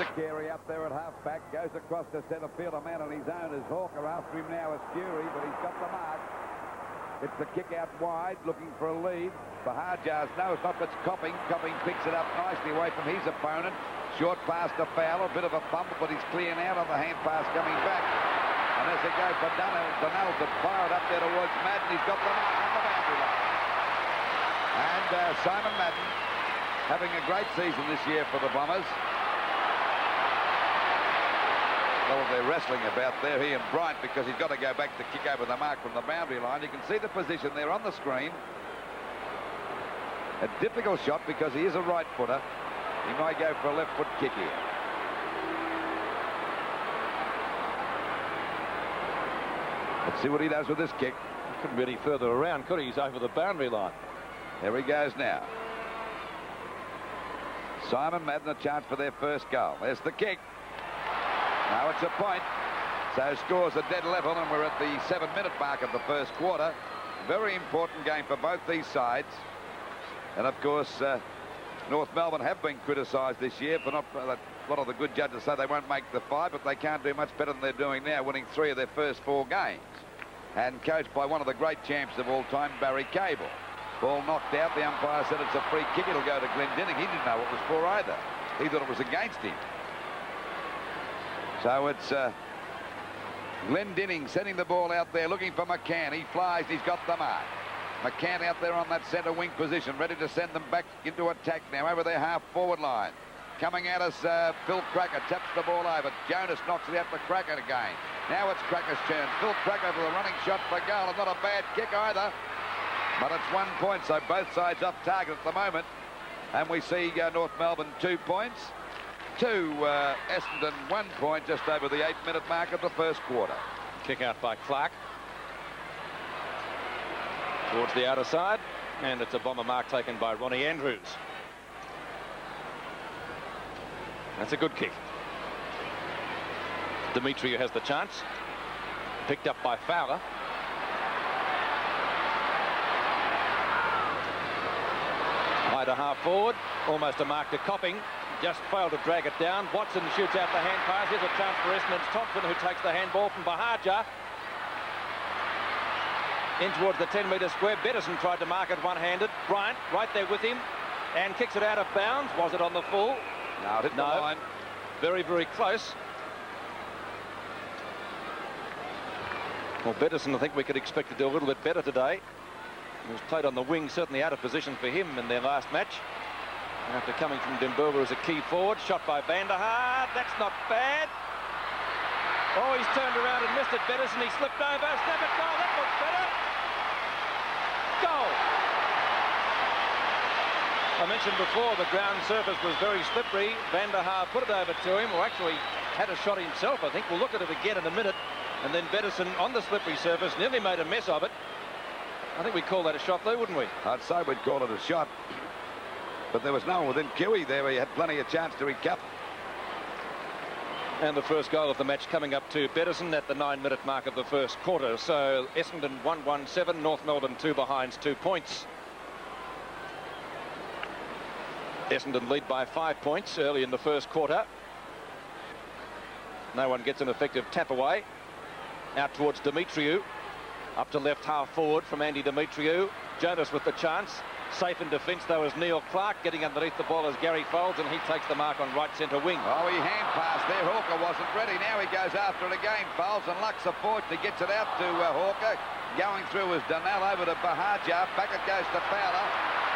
to Carey up there at half-back. Goes across to centre field. A man on his own is Hawker. After him now is Fury, but he's got the mark. It's the kick out wide, looking for a lead. Bahajar's no, it's not, but it's Copping. Copping picks it up nicely away from his opponent. Short pass to Fowler, a bit of a fumble, but he's clear now on the hand pass coming back. And as it goes for Dunnell to fire it up there towards Madden. He's got the mark on the boundary line. And Simon Madden having a great season this year for the Bombers. Well, they're wrestling about there, he and Bryant, because he's got to go back to kick over the mark from the boundary line. You can see the position there on the screen. A difficult shot because he is a right footer. He might go for a left foot kick here. Let's see what he does with this kick. He couldn't be any further around, could he? He's over the boundary line. There he goes now. Simon Madden, a chance for their first goal. There's the kick. Now it's a point. So scores a dead level, and we're at the 7-minute mark of the first quarter. Very important game for both these sides. And of course, North Melbourne have been criticised this year for not. A lot of the good judges say they won't make the 5, but they can't do much better than they're doing now, winning 3 of their first 4 games. And coached by one of the great champs of all time, Barry Cable. Ball knocked out. The umpire said it's a free kick. It'll go to Glendinning. He didn't know what it was for either. He thought it was against him. So it's Glendinning sending the ball out there, looking for McCann. He flies. He's got the mark. McCann out there on that centre wing position, ready to send them back into attack now over their half-forward line. Coming at us, Phil Cracker taps the ball over. Jonas knocks it out to Cracker again. Now it's Cracker's turn. Phil Cracker for the running shot for goal. And not a bad kick either. But it's 1 point, so both sides off target at the moment. And we see North Melbourne 2 points. To Essendon 1 point, just over the 8-minute mark of the first quarter. Kick out by Clark. Towards the outer side, and it's a bomber mark taken by Ronnie Andrews. That's a good kick. Demetriou has the chance. Picked up by Fowler. High to half forward, almost a mark to Copping. Just failed to drag it down. Watson shoots out the hand pass. Here's a chance for Essendon's Thompson, who takes the handball from Bahajar. In towards the 10-metre square. Bettison tried to mark it one-handed. Bryant right there with him and kicks it out of bounds. Was it on the full? No, it hit the line. Very, very close. Well, Bettison, I think we could expect to do a little bit better today. He was played on the wing, certainly out of position for him in their last match. After coming from Dimburba as a key forward. Shot by Vanderhaar. That's not bad. Oh, he's turned around and missed it. Bettison, he slipped over. Snap it, goal. That looks better. Goal. I mentioned before the ground surface was very slippery. Vanderhaar put it over to him, or actually had a shot himself, I think. We'll look at it again in a minute. And then Bettison on the slippery surface nearly made a mess of it. I think we'd call that a shot, though, wouldn't we? I'd say we'd call it a shot. But there was no one within Kiwi there. He had plenty of chance to recover. And the first goal of the match coming up to Bettison at the 9-minute mark of the first quarter. So Essendon 1-1-7, North Melbourne 2 behinds 2 points. Essendon lead by 5 points early in the first quarter. No one gets an effective tap away. Out towards Demetriou. Up to left half forward from Andy Demetriou. Jonas with the chance. Safe in defence, though, is Neil Clark. Getting underneath the ball as Gary Folds, and he takes the mark on right centre wing. Oh, he hand passed there. Hawker wasn't ready. Now he goes after it again. Folds, and Luxor forged. He gets it out to Hawker. Going through is Dunnell over to Bahajar. Back it goes to Fowler.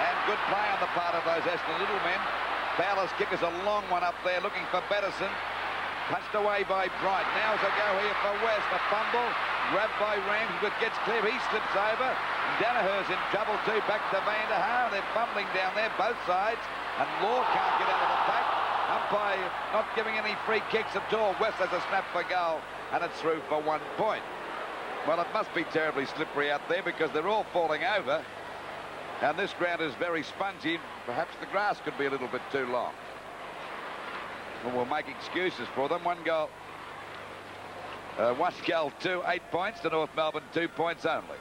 And good play on the part of those Essendon little men. Fowler's kick is a long one up there, looking for Bettison. Punched away by Bright. Now's a go here for West. A fumble. Grabbed by Rams, but gets clear. He slips over. Danaher's in trouble too. Back to Vanderhaar. They're fumbling down there, both sides. And Law can't get out of the pack. Umpire not giving any free kicks at all. West has a snap for goal, and it's through for 1 point. Well, it must be terribly slippery out there because they're all falling over. And this ground is very spongy. Perhaps the grass could be a little bit too long. Well, we'll make excuses for them. 1 goal. 1 goal, 8 points to North Melbourne, 2 points only.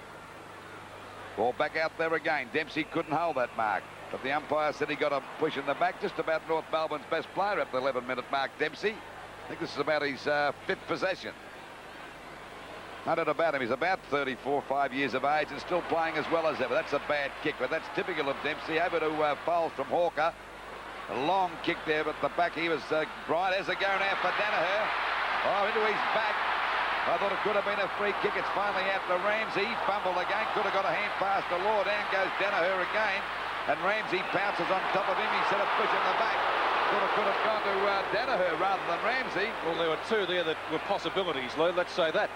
Ball back out there again. Dempsey couldn't hold that mark. But the umpire said he got a push in the back. Just about North Melbourne's best player at the 11-minute mark, Dempsey. I think this is about his fifth possession. Not about him. He's about 34, 5 years of age and still playing as well as ever. That's a bad kick, but that's typical of Dempsey. Over to Fowles from Hawker. A long kick there, but the back he was bright. As a go now for Danaher. Oh, into his back. I thought it could have been a free kick. It's finally out to Ramsey. Fumbled again. Could have got a hand pass to Law. Down goes Danaher again. And Ramsey pounces on top of him. He set a push in the back. Thought it could have gone to Danaher rather than Ramsey. Well, there were two there that were possibilities, Lou. Let's say that.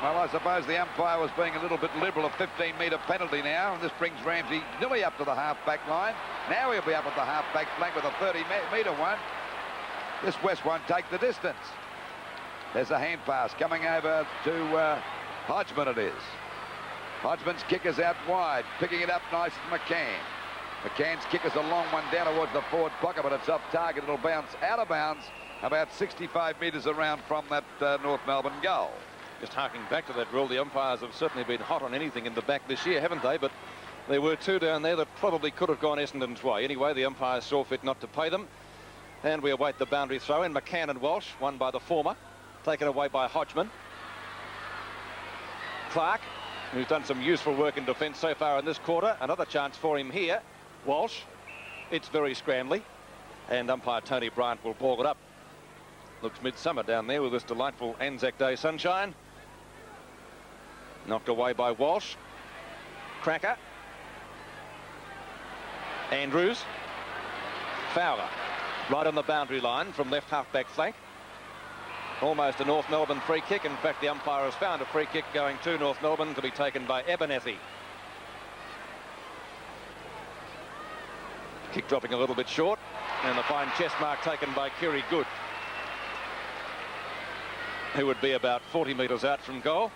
Well, I suppose the umpire was being a little bit liberal. A 15-metre penalty now. And this brings Ramsey nearly up to the half-back line. Now he'll be up at the half-back flank with a 30-metre one. This West won't take the distance. There's a hand pass coming over to Hodgman, it is. Hodgman's kick is out wide. Picking it up nice is McCann. McCann's kick is a long one down towards the forward pocket, but it's off target. It'll bounce out of bounds about 65 metres around from that North Melbourne goal. Just harking back to that rule, the umpires have certainly been hot on anything in the back this year, haven't they? But there were two down there that probably could have gone Essendon's way. Anyway, the umpires saw fit not to pay them. And we await the boundary throw in. McCann and Walsh, won by the former. Taken away by Hodgman. Clark, who's done some useful work in defence so far in this quarter. Another chance for him here. Walsh. It's very scrambly. And umpire Tony Bryant will ball it up. Looks midsummer down there with this delightful Anzac Day sunshine. Knocked away by Walsh. Cracker. Andrews. Fowler. Right on the boundary line from left half-back flank. Almost a North Melbourne free kick. In fact, the umpire has found a free kick going to North Melbourne to be taken by Abernethy. Kick dropping a little bit short. And the fine chest mark taken by Kerry Good, who would be about 40 metres out from goal.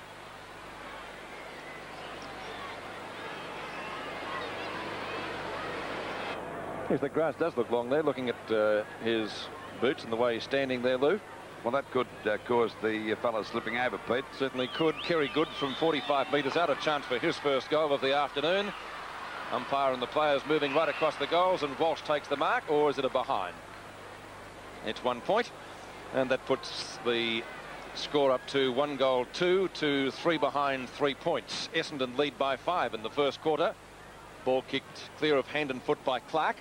Yes, the grass does look long there, looking at his boots and the way he's standing there, Lou. Well, that could cause the fellow slipping over, Pete. Certainly could. Kerry Good from 45 metres out, a chance for his first goal of the afternoon. Umpire and the players moving right across the goals, and Walsh takes the mark, or is it a behind? It's 1 point, and that puts the score up to 1 goal 2 to 3 behind 3 points. Essendon lead by 5 in the first quarter. Ball kicked clear of hand and foot by Clark.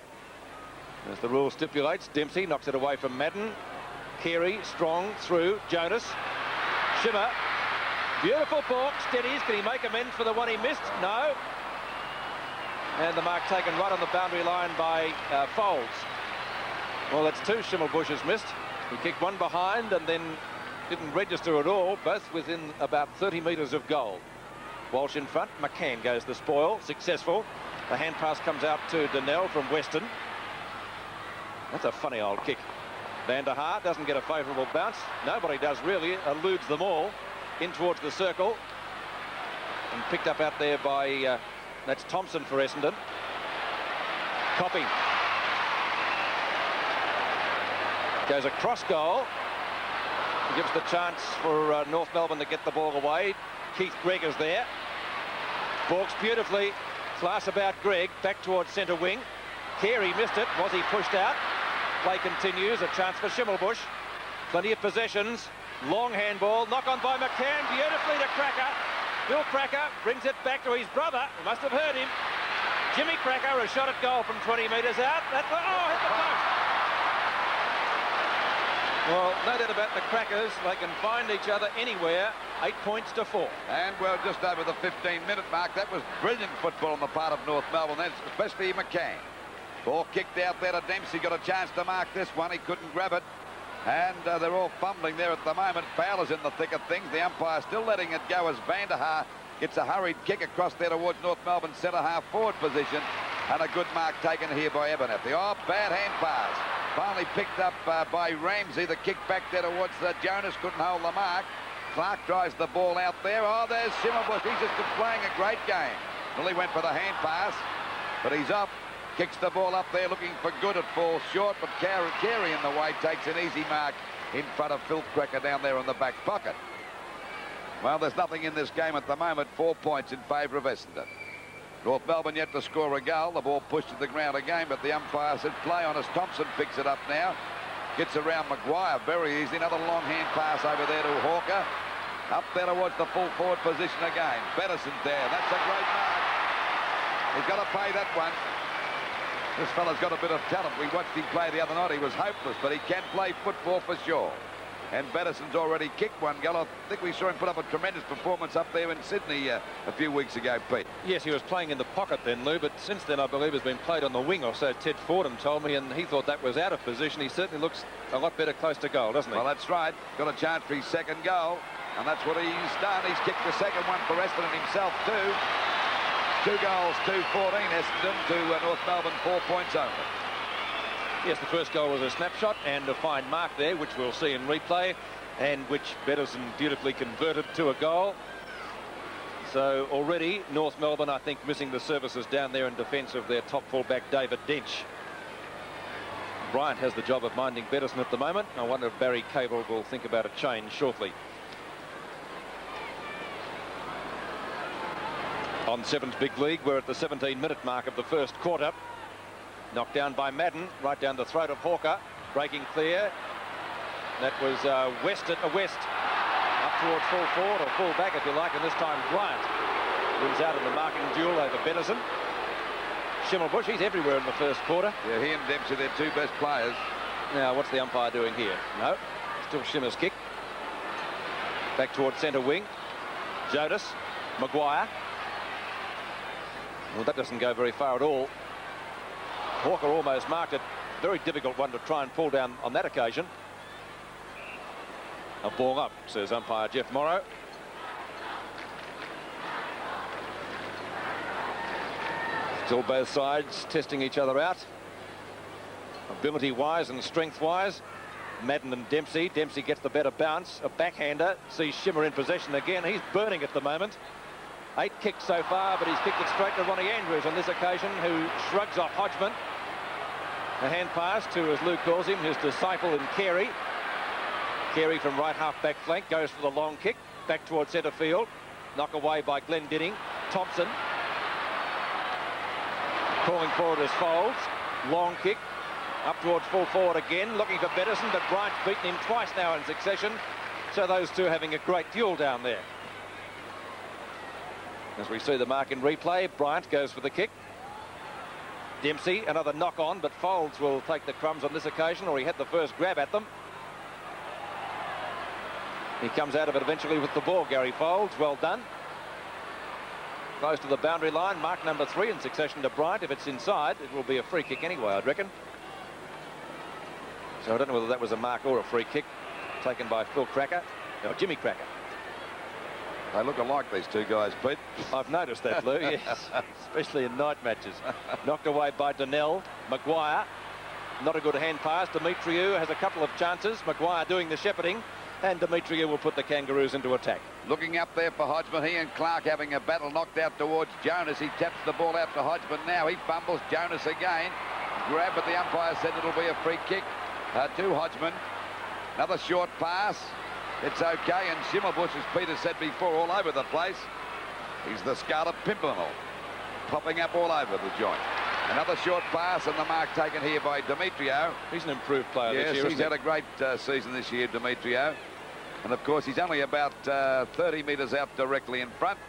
As the rule stipulates, Dempsey knocks it away from Madden. Carey, strong, through, Jonas. Shimmer, beautiful ball, steadies. Can he make amends for the one he missed? No. And the mark taken right on the boundary line by Fowles. Well, that's two Schimmelbusch's missed. He kicked one behind and then didn't register at all, both within about 30 metres of goal. Walsh in front, McCann goes the spoil, successful. The hand pass comes out to Donnell from Weston. That's a funny old kick. Van der Haar doesn't get a favourable bounce. Nobody does really, eludes them all in towards the circle. And picked up out there by, that's Thompson for Essendon. Copping. Goes across goal. Gives the chance for North Melbourne to get the ball away. Keith Gregg is there. Walks beautifully. Class about Gregg. Back towards centre wing. Carey missed it. Was he pushed out? Play continues. A chance for Schimmelbusch. Plenty of possessions. Long handball. Knock on by McCann. Beautifully to Cracker. Bill Cracker brings it back to his brother. He must have heard him. Jimmy Cracker, a shot at goal from 20 metres out. That's hit the post. Well, no doubt about the Crackers. They can find each other anywhere. 8 points to 4. And we're just over the 15-minute mark. That was brilliant football on the part of North Melbourne, especially McCann. Ball kicked out there to Dempsey. Got a chance to mark this one. He couldn't grab it. And they're all fumbling there at the moment. Fowler's in the thick of things. The umpire still letting it go as Van der Haar gets a hurried kick across there towards North Melbourne centre-half forward position. And a good mark taken here by Abernethy. Oh, bad hand pass. Finally picked up by Ramsey. The kick back there towards Jonas. Couldn't hold the mark. Clark drives the ball out there. Oh, there's Schimmelbusch. He's just been playing a great game. Well, he went for the hand pass, but he's up. Kicks the ball up there looking for good. It falls short, but Carey in the way takes an easy mark in front of Phil Cracker down there in the back pocket. Well, there's nothing in this game at the moment. 4 points in favour of Essendon. North Melbourne yet to score a goal. The ball pushed to the ground again, but the umpire said play on as Thompson picks it up now. Gets around Maguire very easy. Another long hand pass over there to Hawker. Up there towards the full forward position again. Betterson's there. That's a great mark. He's got to pay that one. This fella's got a bit of talent. We watched him play the other night. He was hopeless, but he can play football for sure. And Betterson's already kicked one goal. I think we saw him put up a tremendous performance up there in Sydney a few weeks ago, Pete. Yes, he was playing in the pocket then, Lou, but since then I believe has been played on the wing, or so Ted Fordham told me, and he thought that was out of position. He certainly looks a lot better close to goal, doesn't he? Well, that's right. Got a chance for his second goal, and that's what he's done. He's kicked the second one for Essendon himself too. 2 goals, 2-14 Essendon to North Melbourne, 4 points only. Yes, the first goal was a snapshot and a fine mark there, which we'll see in replay, and which Betterson beautifully converted to a goal. So already North Melbourne, I think, missing the services down there in defence of their top fullback David Dench. Bryant has the job of minding Betterson at the moment. I wonder if Barry Cable will think about a change shortly. On Sevens Big League, we're at the 17-minute mark of the first quarter. Knocked down by Madden, right down the throat of Hawker. Breaking clear. That was West, up towards full forward, or full back if you like, and this time Bryant wins out in the marking duel over Betterson. Schimmelbusch, he's everywhere in the first quarter. Yeah, he and Dempsey, they're 2 best players. Now, what's the umpire doing here? No, still Schimmer's kick. Back towards centre wing. Jodas, Maguire. Well, that doesn't go very far at all. Hawker almost marked it. Very difficult one to try and pull down on that occasion. A ball up, says umpire Jeff Morrow. Still both sides testing each other out. Ability-wise and strength-wise. Madden and Dempsey. Dempsey gets the better bounce. A backhander. Sees Schimmer in possession again. He's burning at the moment. 8 kicks so far, but he's kicked it straight to Ronnie Andrews on this occasion, who shrugs off Hodgman. A hand pass to, as Lou calls him, his disciple in Carey. Carey from right half-back flank goes for the long kick. Back towards centre field. Knock away by Glendinning. Thompson. Calling forward as Folds. Long kick. Up towards full forward again. Looking for Betterson, but Bryant's beaten him twice now in succession. So those two having a great duel down there. As we see the mark in replay, Bryant goes for the kick. Dempsey, another knock on, but Folds will take the crumbs on this occasion, or he had the first grab at them. He comes out of it eventually with the ball, Gary Folds. Well done. Close to the boundary line, mark number 3 in succession to Bryant. If it's inside, it will be a free kick anyway, I'd reckon. So I don't know whether that was a mark or a free kick taken by Phil Cracker. No, Jimmy Cracker. They look alike, these 2 guys, Pete. I've noticed that, Lou, yes. Especially in night matches. Knocked away by Donnell. Maguire. Not a good hand pass. Demetriou has a couple of chances. Maguire doing the shepherding. And Demetriou will put the Kangaroos into attack. Looking up there for Hodgman. He and Clark having a battle, knocked out towards Jonas. He taps the ball out to Hodgman now. He fumbles. Jonas again. Grab, but the umpire said it'll be a free kick to Hodgman. Another short pass. It's okay, and Schimmelbusch, as Peter said before, all over the place. He's the Scarlet Pimpernel, popping up all over the joint. Another short pass, and the mark taken here by Demetriou. He's an improved player this year. Yes, he's had a great season this year, Demetriou. And of course, he's only about 30 metres out directly in front.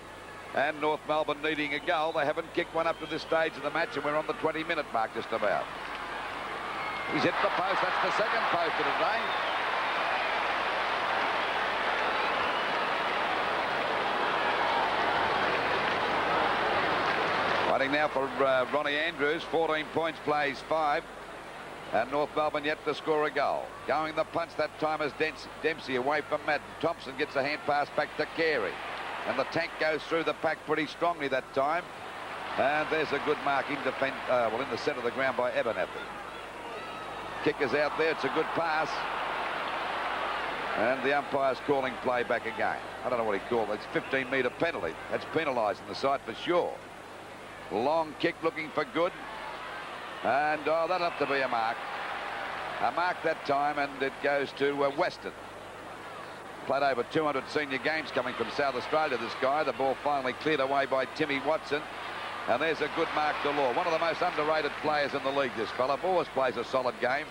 And North Melbourne needing a goal. They haven't kicked one up to this stage of the match, and we're on the 20-minute mark just about. He's hit the post. That's the second post of the day. Fighting now for Ronnie Andrews. 14 points, plays 5. And North Melbourne yet to score a goal. Going the punch that time is Dempsey away from Madden. Thompson gets a hand pass back to Carey. And the tank goes through the pack pretty strongly that time. And there's a good mark in defence, well, in the centre of the ground by Abernathy. Kick is out there. It's a good pass. And the umpire's calling play back again. I don't know what he called. It's 15-metre penalty. That's penalising the side for sure. Long kick looking for good. And that'll have to be a mark. A mark that time, and it goes to Weston. Played over 200 senior games coming from South Australia, this guy. The ball finally cleared away by Timmy Watson. And there's a good mark to Law. One of the most underrated players in the league, this fella. Always plays a solid game.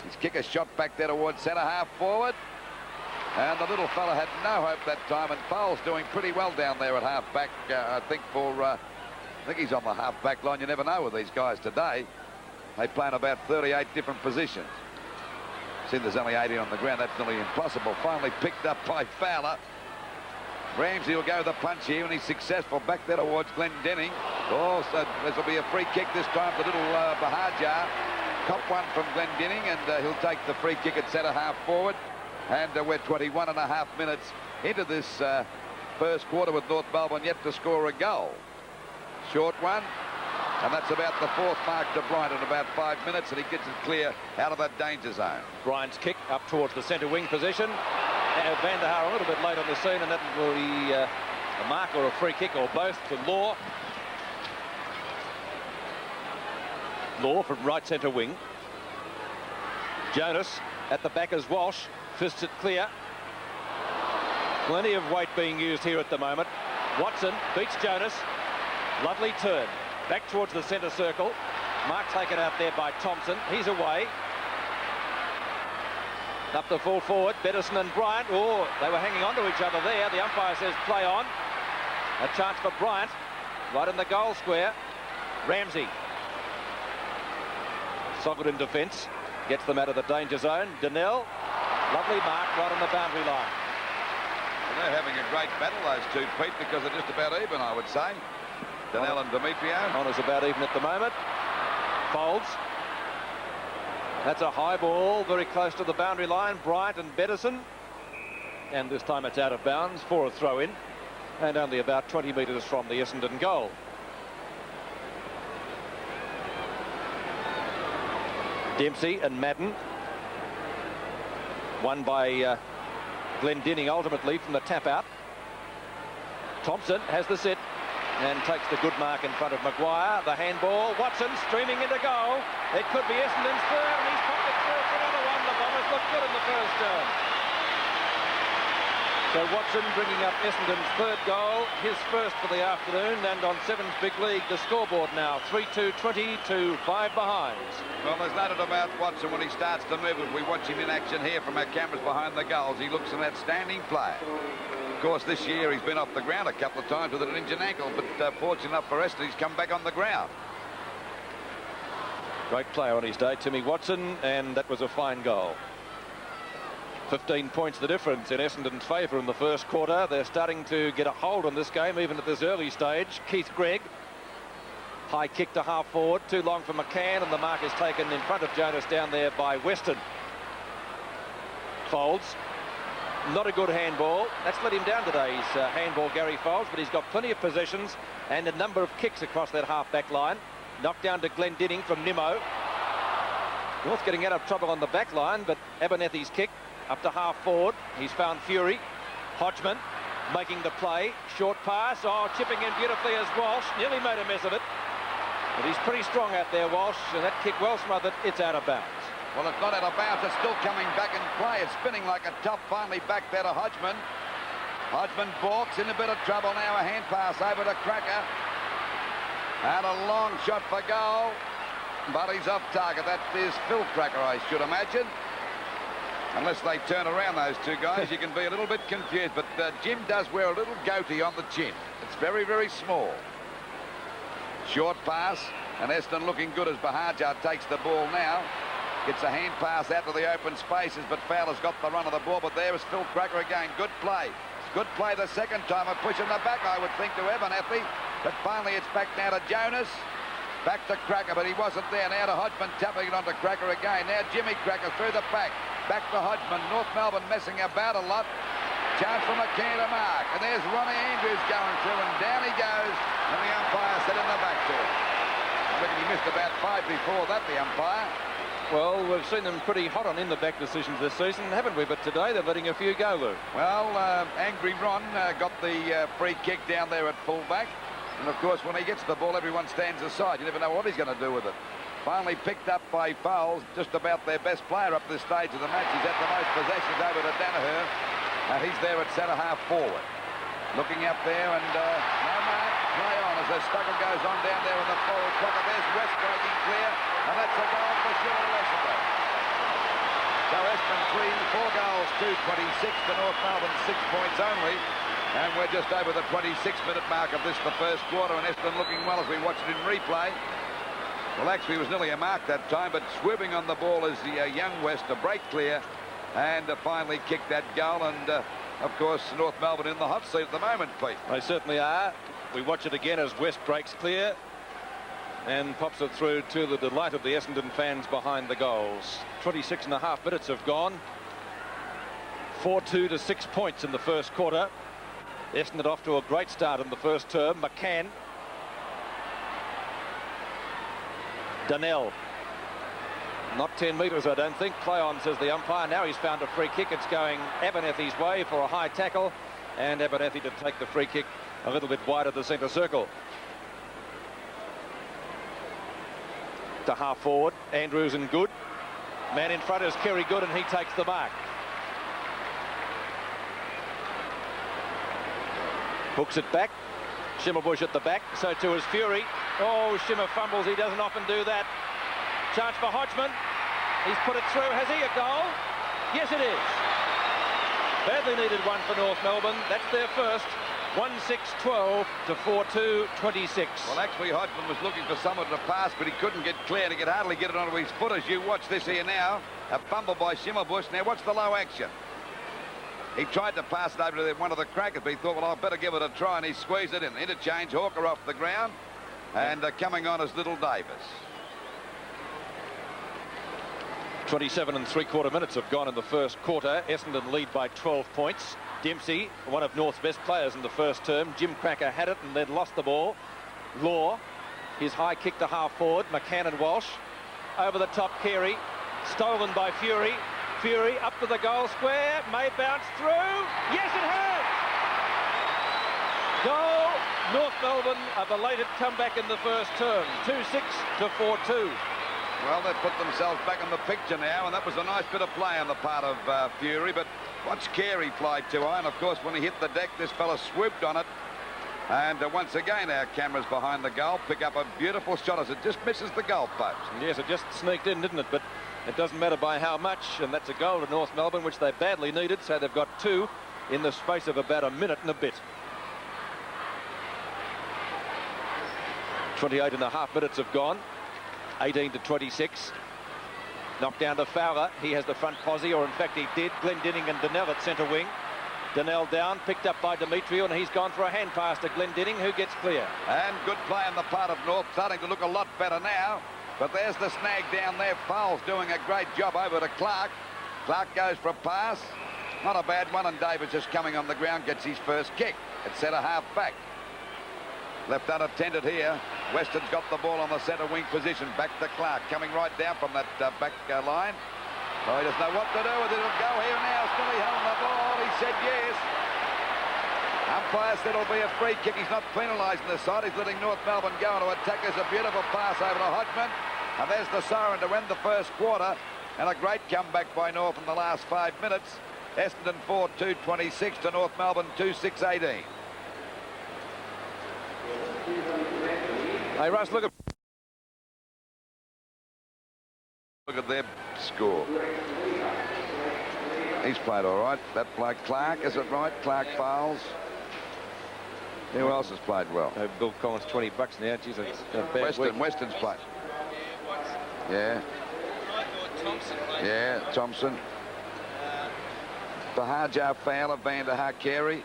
His kicker shot back there towards centre half forward. And the little fella had no hope that time. And Fowles doing pretty well down there at half back. I think he's on the half back line. You never know with these guys today. They play in about 38 different positions. Since there's only 80 on the ground, that's nearly impossible. Finally picked up by Fowler. Ramsey will go the punch here, and he's successful back there towards Glendenning. Oh, so this will be a free kick this time for little Bahajar. Cop one from Glendenning, and he'll take the free kick at centre half forward. And we're 21.5 minutes into this first quarter with North Melbourne yet to score a goal. Short one. And that's about the fourth mark to Bryant in about 5 minutes, and he gets it clear out of that danger zone. Bryant's kick up towards the centre wing position. Van der Haar a little bit late on the scene, and that will be a mark or a free kick or both for Law. Law from right centre wing. Jonas at the back as Walsh fists it clear. Plenty of weight being used here at the moment. Watson beats Jonas. Lovely turn. Back towards the centre circle. Mark taken out there by Thompson. He's away. Up the full forward, Beddison and Bryant. Oh, they were hanging on to each other there. The umpire says play on. A chance for Bryant. Right in the goal square. Ramsey. Sogged in defence. Gets them out of the danger zone. Donnell. Lovely mark right on the boundary line. And they're having a great battle, those two, Pete, because they're just about even, I would say. Donnell and Demetrio. Honour's about even at the moment. Folds. That's a high ball, very close to the boundary line. Bryant and Beddison. And this time it's out of bounds for a throw-in. And only about 20 metres from the Essendon goal. Dempsey and Madden. Won by Glendenning ultimately from the tap-out. Thompson has the sit and takes the good mark in front of Maguire. The handball. Watson streaming into goal. It could be Essendon's third, and he's popped it through for another one. The Bombers looked good in the first term. So Watson bringing up Essendon's third goal, his first for the afternoon, and on Seven's big league, the scoreboard now 3-2-20 to 5 behind. Well, there's no doubt about Watson when he starts to move. If we watch him in action here from our cameras behind the goals, he looks an outstanding player. Of course, this year he's been off the ground a couple of times with an injured ankle, but fortunate enough for Essendon, he's come back on the ground. Great player on his day, Timmy Watson, and that was a fine goal. 15 points the difference in Essendon's favour in the first quarter. They're starting to get a hold on this game, even at this early stage. Keith Gregg. High kick to half forward, too long for McCann, and the mark is taken in front of Jonas down there by Weston. Folds. Not a good handball. That's let him down today, his handball, Gary Folds, but he's got plenty of possessions and a number of kicks across that half-back line. Knocked down to Glendenning from Nimmo. North getting out of trouble on the back line, but Abernethy's kick up to half forward. He's found Fury. Hodgman making the play. Short pass. Oh, chipping in beautifully as Walsh. Nearly made a mess of it. But he's pretty strong out there, Walsh, and that kick well smothered. It's out of bounds. Well, it's not out of bounds. It's still coming back in play. It's spinning like a top. Finally back there to Hodgman. Hodgman balks in a bit of trouble now. A hand pass over to Cracker. And a long shot for goal. But he's off target. That is Phil Cracker, I should imagine. Unless they turn around, those two guys, you can be a little bit confused. But Jim does wear a little goatee on the chin. It's very, very small. Short pass. And Essendon looking good as Bahajar takes the ball now. Gets a hand pass out to the open spaces, but Fowler's got the run of the ball. But there is Phil Cracker again. Good play. Good play the second time. A push in the back, I would think, to Abernethy. But finally it's back now to Jonas. Back to Cracker, but he wasn't there. Now to Hodgman, tapping it onto Cracker again. Now Jimmy Cracker through the pack. Back to Hodgman. North Melbourne messing about a lot. Chance for McCann to mark. And there's Ronnie Andrews going through, and down he goes. And the umpire set in the back to him. I reckon he missed about 5 before that, the umpire. Well, we've seen them pretty hot on in-the-back decisions this season, haven't we? But today they're letting a few go, Lou. Well, Angry Ron got the free kick down there at fullback. And, of course, when he gets the ball, everyone stands aside. You never know what he's going to do with it. Finally picked up by Fowles, just about their best player up this stage of the match. He's had the most possessions over to Danaher. And he's there at centre half forward. Looking up there, and no mark. play on as the struggle goes on down there in the forward pocket. There's West breaking clear, and that's a goal for sure to Essendon. So Essendon 4 goals, 2-26 to North Melbourne, 6 points only. And we're just over the 26-minute mark of this, the first quarter, and Essendon looking well as we watch it in replay. Well, actually, it was nearly a mark that time, but swooping on the ball is the young West to break clear and to finally kick that goal. And, of course, North Melbourne in the hot seat at the moment, Pete. They certainly are. We watch it again as West breaks clear and pops it through to the delight of the Essendon fans behind the goals. 26.5 minutes have gone. 4-2 to 6 points in the first quarter. Essendon off to a great start in the first term. McCann. Donnell. Not 10 metres, I don't think. Play on, says the umpire. Now he's found a free kick. It's going Abernethy's way for a high tackle. And Abernethy to take the free kick a little bit wide of the centre circle. To half forward. Andrews and Good. Man in front is Kerry Good, and he takes the mark. Hooks it back. Schimmelbusch at the back. So too is Fury. Oh, Schimmer fumbles. He doesn't often do that. Chance for Hodgman. He's put it through. Has he a goal? Yes, it is. Badly needed one for North Melbourne. That's their first. 1-6-12 to 4-2-26. Well, actually, Hodgman was looking for someone to pass, but he couldn't get clear, and he could hardly get it onto his foot. As you watch this here now, a fumble by Schimmelbusch. Now, what's the low action? He tried to pass it over to one of the crackers, but he thought, well, I'd better give it a try, and he squeezed it in. Interchange, Hawker off the ground, and coming on is Little Davis. 27 3/4 minutes have gone in the first quarter. Essendon lead by 12 points. Dempsey, one of North's best players in the first term. Jim Cracker had it and then lost the ball. Law, his high kick to half forward. McCann and Walsh. Over the top, Carey. Stolen by Fury. Fury up to the goal square. May bounce through. Yes, it has! Goal. North Melbourne, a belated comeback in the first term. 2-6 to 4-2. Well, they've put themselves back in the picture now, and that was a nice bit of play on the part of Fury, but watch Carey fly too high, and of course when he hit the deck, this fella swooped on it, and once again our cameras behind the goal pick up a beautiful shot as it just misses the goal post. Yes, it just sneaked in, didn't it? But it doesn't matter by how much, and that's a goal to North Melbourne, which they badly needed, so they've got 2 in the space of about a minute and a bit. 28.5 minutes have gone. 18 to 26. Knocked down to Fowler. He has the front posse, or in fact he did. Glendinning and Donnell at centre wing. Donnell down, picked up by Demetriou, and he's gone for a hand pass to Glendinning, who gets clear. And good play on the part of North, starting to look a lot better now. But there's the snag down there. Fowles doing a great job over to Clark. Clark goes for a pass. Not a bad one, and Davis just coming on the ground, gets his first kick. It's centre half back. Left unattended here. Weston's got the ball on the centre wing position. Back to Clark, coming right down from that back line. Oh, he doesn't know what to do with it. It'll go here now. Still he holding the ball. He said yes. Umpire said it'll be a free kick. He's not penalising the side. He's letting North Melbourne go into attack. There's a beautiful pass over to Hodgman. And there's the siren to end the first quarter. And a great comeback by North in the last 5 minutes. Essendon 4-2-26 to North Melbourne 2-6-18. Hey, Russ, look at their score. He's played all right. That play, Clark, is it right? Clark fouls. Who else has played well? Bill Collins, $20 now. Geez, it's a bad week. Weston's played. Yeah. Yeah, Thompson. Bahajar, Fowler, Van der Haar, Carey.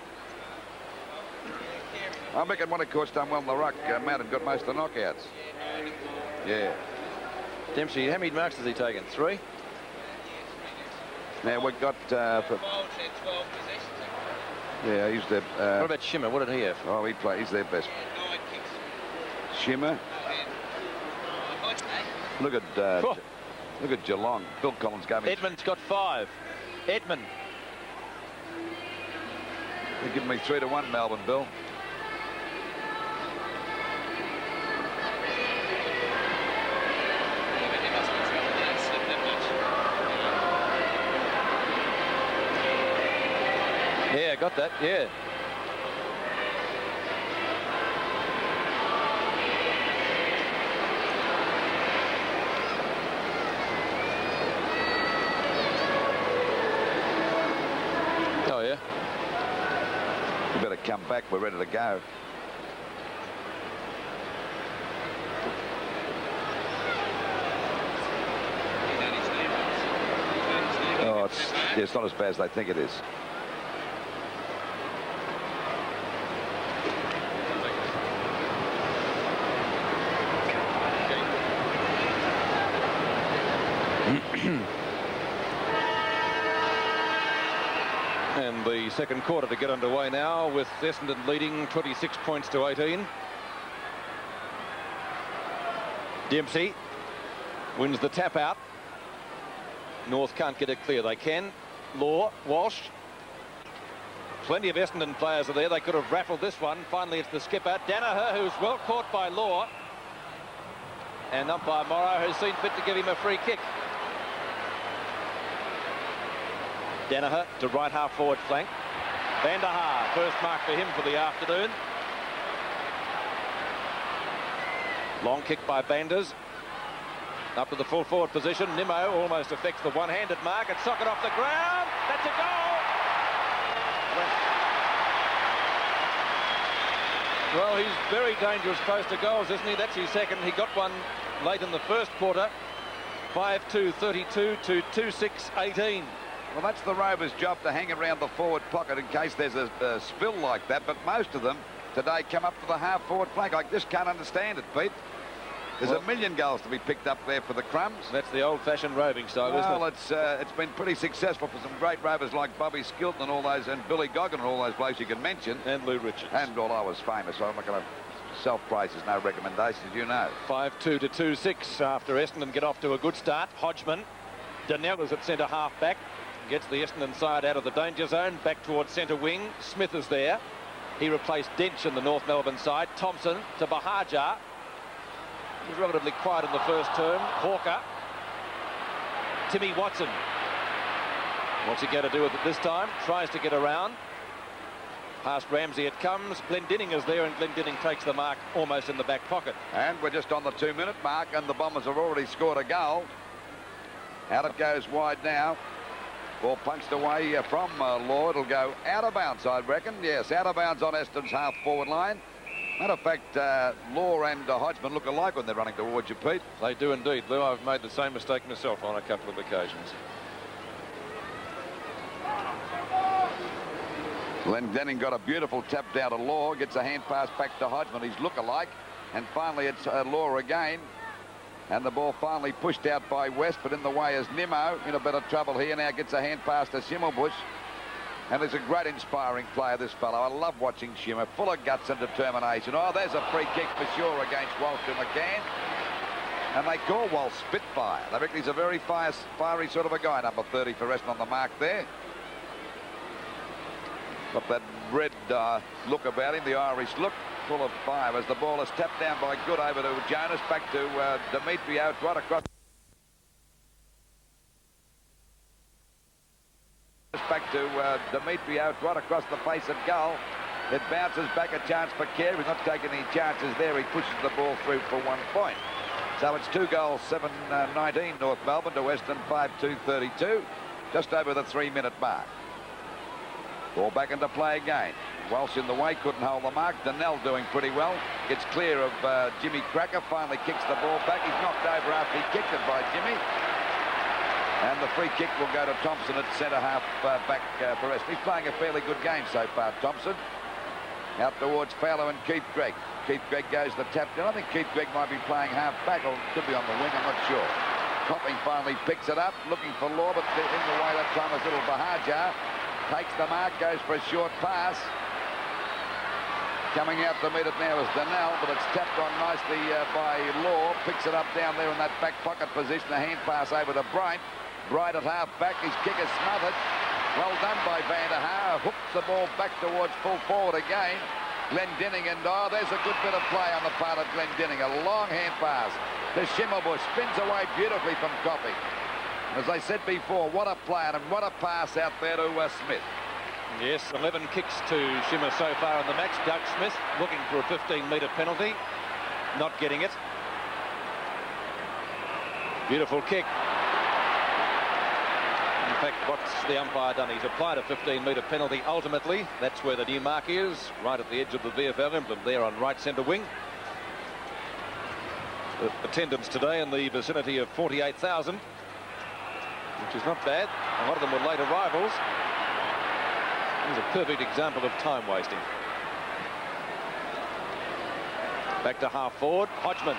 I reckon one of course done well in the ruck. Madden got most of the knockouts. Yeah. Dempsey, how many marks has he taken? 3? Now we've got... yeah, he's their... what about Schimmer? What did he have? Oh, he's their best. Schimmer. Look at Geelong. Bill Collins gave me... Edmund's got 5. Edmund. They're giving me 3-1 Melbourne, Bill. Yeah, got that, yeah. to come back. We're ready to go. Oh, it's not as bad as they think it is. And the second quarter to get underway now, with Essendon leading 26 points to 18. Dempsey wins the tap out. North can't get it clear. They can. Law, Walsh. Plenty of Essendon players are there. They could have rattled this one. Finally, it's the skipper, Danaher, who's well caught by Law. And umpire Morrow has seen fit to give him a free kick. Danaher to right half forward flank. Van der Haar, first mark for him for the afternoon. Long kick by Banders. Up to the full forward position. Nimmo almost affects the one-handed mark. It's socket off the ground. That's a goal. Well, he's very dangerous close to goals, isn't he? That's his second. He got one late in the first quarter. 5-2-32 to 2-6-18. Well, that's the Rovers' job, to hang around the forward pocket in case there's a spill like that. But most of them today come up to the half-forward flank. I just can't understand it, Pete. There's a million goals to be picked up there for the Crumbs. That's the old-fashioned roving style, isn't it? Well, it's been pretty successful for some great Rovers like Bobby Skilton and all those, and Billy Goggin and all those blokes you can mention. And Lou Richards. And all I was famous, so I'm not going to self-praise. There's no recommendations, you know. 5-2 to 2-6 after Essendon get off to a good start. Hodgman. Donnell is at centre half back. Gets the Essendon side out of the danger zone. Back towards centre wing. Smith is there. He replaced Dench in the North Melbourne side. Thompson to Bahajar. He was relatively quiet in the first term. Hawker. Timmy Watson. What's he going to do with it this time? Tries to get around. Past Ramsey it comes. Glendinning is there, and Glendinning takes the mark almost in the back pocket. And we're just on the 2-minute mark, and the Bombers have already scored a goal. Out it goes wide now. Ball punched away from Law. It'll go out of bounds, I reckon. Yes, out of bounds on Essendon's half-forward line. Matter of fact, Law and Hodgman look alike when they're running towards you, Pete. They do indeed, Lou. I've made the same mistake myself on a couple of occasions. Glendinning got a beautiful tap down to Law. Gets a hand pass back to Hodgman. He's look-alike. And finally, it's Law again. And the ball finally pushed out by West, but in the way is Nimmo. In a bit of trouble here. Now gets a hand pass to Schimmelbusch. And he's a great inspiring player, this fellow. I love watching Schimmer. Full of guts and determination. Oh, there's a free kick for sure against Walsh and McCann. And they call Walsh Spitfire. They reckon he's a very fiery sort of a guy. Number 30 for Essendon on the mark there. Got that red look about him, the Irish look. Full of fire as the ball is tapped down by Good over to Jonas, back to Demetriou, right across. Back to Demetriou, right across the face of goal. It bounces back, a chance for Carey. He's not taking any chances there. He pushes the ball through for 1 point. So it's 2 goals, 7-19 North Melbourne to Western, 5-2-32. Just over the 3-minute mark. Ball back into play again. Walsh in the way, couldn't hold the mark. Donnell doing pretty well. Gets clear of Jimmy Cracker. Finally kicks the ball back. He's knocked over after he kicked it by Jimmy. And the free kick will go to Thompson at centre half back for Essendon. He's playing a fairly good game so far, Thompson. Out towards Fowler and Keith Gregg. Keith Gregg goes the tap down. I think Keith Gregg might be playing half back, or could be on the wing, I'm not sure. Copping finally picks it up, looking for Law, but in the way that time is little Bahajar. Takes the mark, goes for a short pass. Coming out to meet it now is Donnell, but it's tapped on nicely by Law. Picks it up down there in that back pocket position. A hand pass over to Bryant. Bryant at half back. His kick is smothered. Well done by Van der Haar. Hooks the ball back towards full forward again. Glendinning, and there's a good bit of play on the part of Glendinning. A long hand pass to Schimmelbusch. Spins away beautifully from Copping. As I said before, what a player and what a pass out there to Smith. Yes, 11 kicks to Schimmer so far in the match. Doug Smith looking for a 15-metre penalty. Not getting it. Beautiful kick. fact, what's the umpire done? He's applied a 15-metre penalty ultimately. That's where the new mark is, right at the edge of the VFL emblem there on right centre wing. Attendance today in the vicinity of 48,000, which is not bad. A lot of them were late arrivals. Here's a perfect example of time wasting. Back to half forward. Hodgman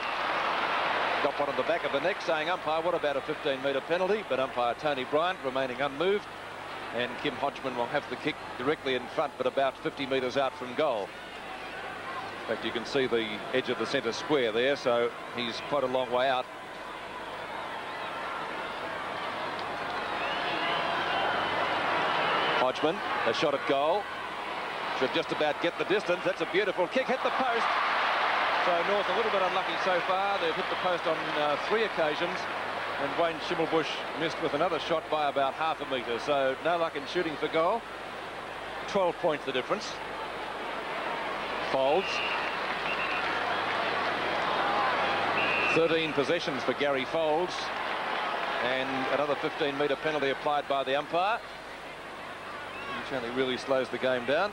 got one on the back of the neck, saying, umpire, what about a 15-metre penalty? But umpire Tony Bryant remaining unmoved, and Kim Hodgman will have the kick directly in front, but about 50 metres out from goal. In fact, you can see the edge of the centre square there, so he's quite a long way out. Hodgman, a shot at goal. Should just about get the distance. That's a beautiful kick, hit the post. So North a little bit unlucky so far. They've hit the post on 3 occasions, and Wayne Schimmelbusch missed with another shot by about half a metre. So no luck in shooting for goal. 12 points the difference. Folds. 13 possessions for Gary Folds, and another 15-metre penalty applied by the umpire, which only really slows the game down.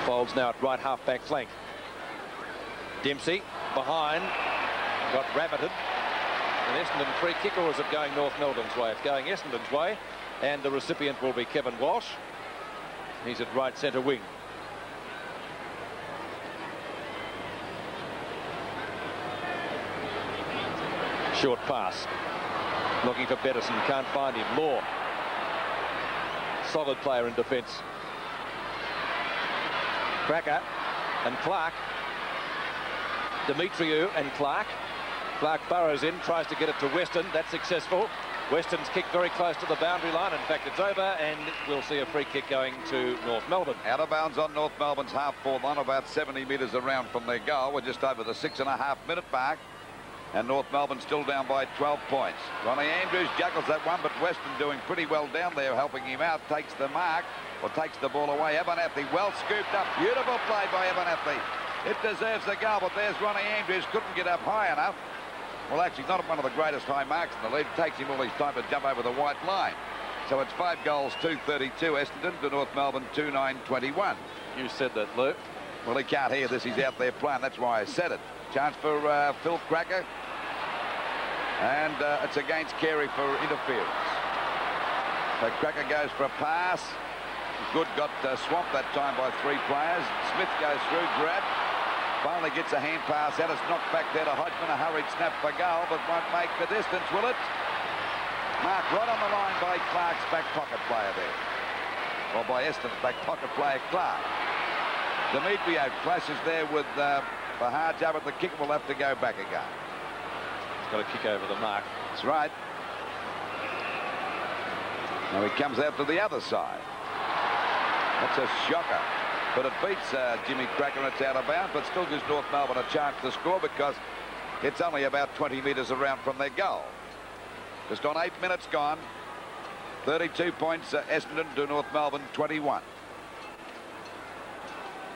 Folds now at right half-back flank. Dempsey behind, got rabbited. An Essendon free kick, or is it going North Melbourne's way? It's going Essendon's way, and the recipient will be Kevin Walsh. He's at right centre wing. Short pass. Looking for Bettison, can't find him. Law. Solid player in defence. Cracker and Clark. Demetriou and Clark. Clark burrows in, tries to get it to Weston. That's successful. Weston's kick very close to the boundary line. In fact, it's over, and we'll see a free kick going to North Melbourne. Out of bounds on North Melbourne's half-forward line, about 70 metres around from their goal. We're just over the 6.5-minute mark. And North Melbourne still down by 12 points. Ronnie Andrews juggles that one, but Weston doing pretty well down there, helping him out. Takes the mark, or takes the ball away. Abernathy well scooped up. Beautiful play by Abernathy. It deserves the goal, but there's Ronnie Andrews. Couldn't get up high enough. Well, actually, not one of the greatest high marks in the league. It takes him all his time to jump over the white line. So it's 5 goals, 2-32 Essendon to North Melbourne, 2-9-21. You said that, Lou. Well, he can't hear this. He's out there playing. That's why I said it. Chance for Phil Cracker. And it's against Carey for interference. So Cracker goes for a pass. Good, got swamped that time by 3 players. Smith goes through, grab. Finally gets a hand pass out. It's knocked back there to Hodgman. A hurried snap for goal, but won't make the distance, will it? Mark right on the line by Clark's back pocket player there. Or by Essendon's back pocket player, Clark. Demetriou clashes there with Bahaja, but the kick will have to go back again. Got a kick over the mark. That's right. Now he comes out to the other side. That's a shocker. But it beats Jimmy Cracker, and it's out of bounds, but still gives North Melbourne a chance to score because it's only about 20 metres around from their goal. Just on 8 minutes gone. 32 points Essendon to North Melbourne 21.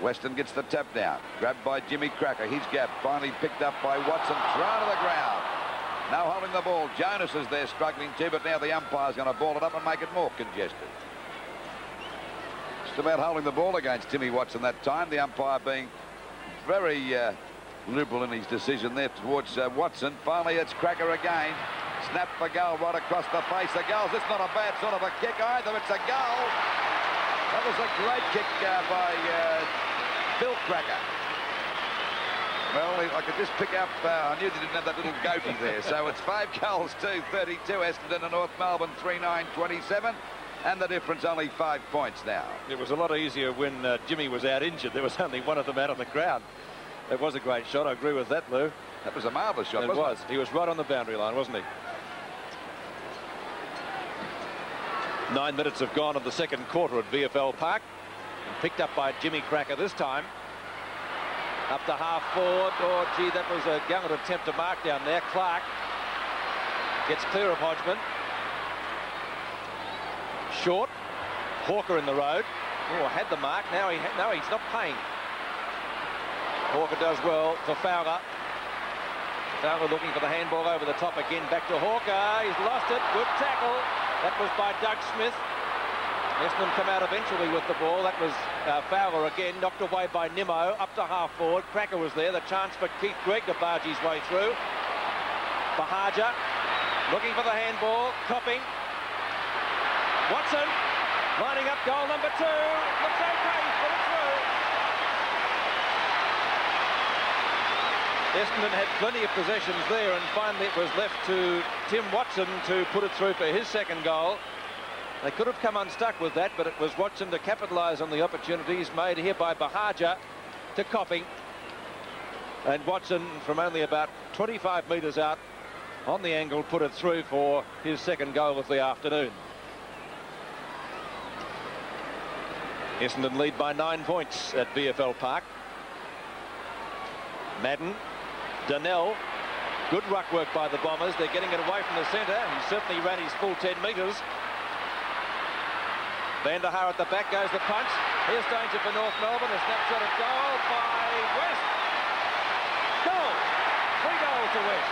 Weston gets the tap down. Grabbed by Jimmy Cracker. His gap finally picked up by Watson. Thrown to the ground. Now holding the ball. Jonas is there struggling too, but now the umpire's going to ball it up and make it more congested. Just about holding the ball against Timmy Watson that time. The umpire being very liberal in his decision there towards Watson. Finally, it's Cracker again. Snap for goal right across the face of goals. It's not a bad sort of a kick either. It's a goal. That was a great kick by Phil Cracker. Well, I could just pick up, I knew they didn't have that little goatee there. So it's 5 goals to 32. Essendon and North Melbourne 3-9-27. And the difference only 5 points now. It was a lot easier when Jimmy was out injured. There was only one of them out on the ground. It was a great shot. I agree with that, Lou. That was a marvellous shot, wasn't it? He was right on the boundary line, wasn't he? 9 minutes have gone of the second quarter at VFL Park. And picked up by Jimmy Cracker this time. Up to half forward. Oh, gee, that was a gallant attempt to mark down there. Clark gets clear of Hodgman. Short. Hawker in the road. Oh, had the mark. Now no, he's not paying. Hawker does well for Fowler. Fowler looking for the handball over the top again. Back to Hawker. He's lost it. Good tackle. That was by Doug Smith. Essendon come out eventually with the ball. That was Fowler again. Knocked away by Nimmo. Up to half forward. Cracker was there. The chance for Keith Gregg to barge his way through. Bahaja looking for the handball. Copping. Watson lining up goal number 2. Looks okay. Put it through. Essendon had plenty of possessions there, and finally it was left to Tim Watson to put it through for his second goal. They could have come unstuck with that, but it was Watson to capitalise on the opportunities made here by Bahaja to Copping. And Watson, from only about 25 metres out on the angle, put it through for his second goal of the afternoon. Essendon lead by 9 points at VFL Park. Madden. Donnell, good ruck work by the Bombers. They're getting it away from the centre. He certainly ran his full 10 metres. Van der Haar at the back goes the punch. Here's danger for North Melbourne. A snapshot of goal by West. Goal! 3 goals to West.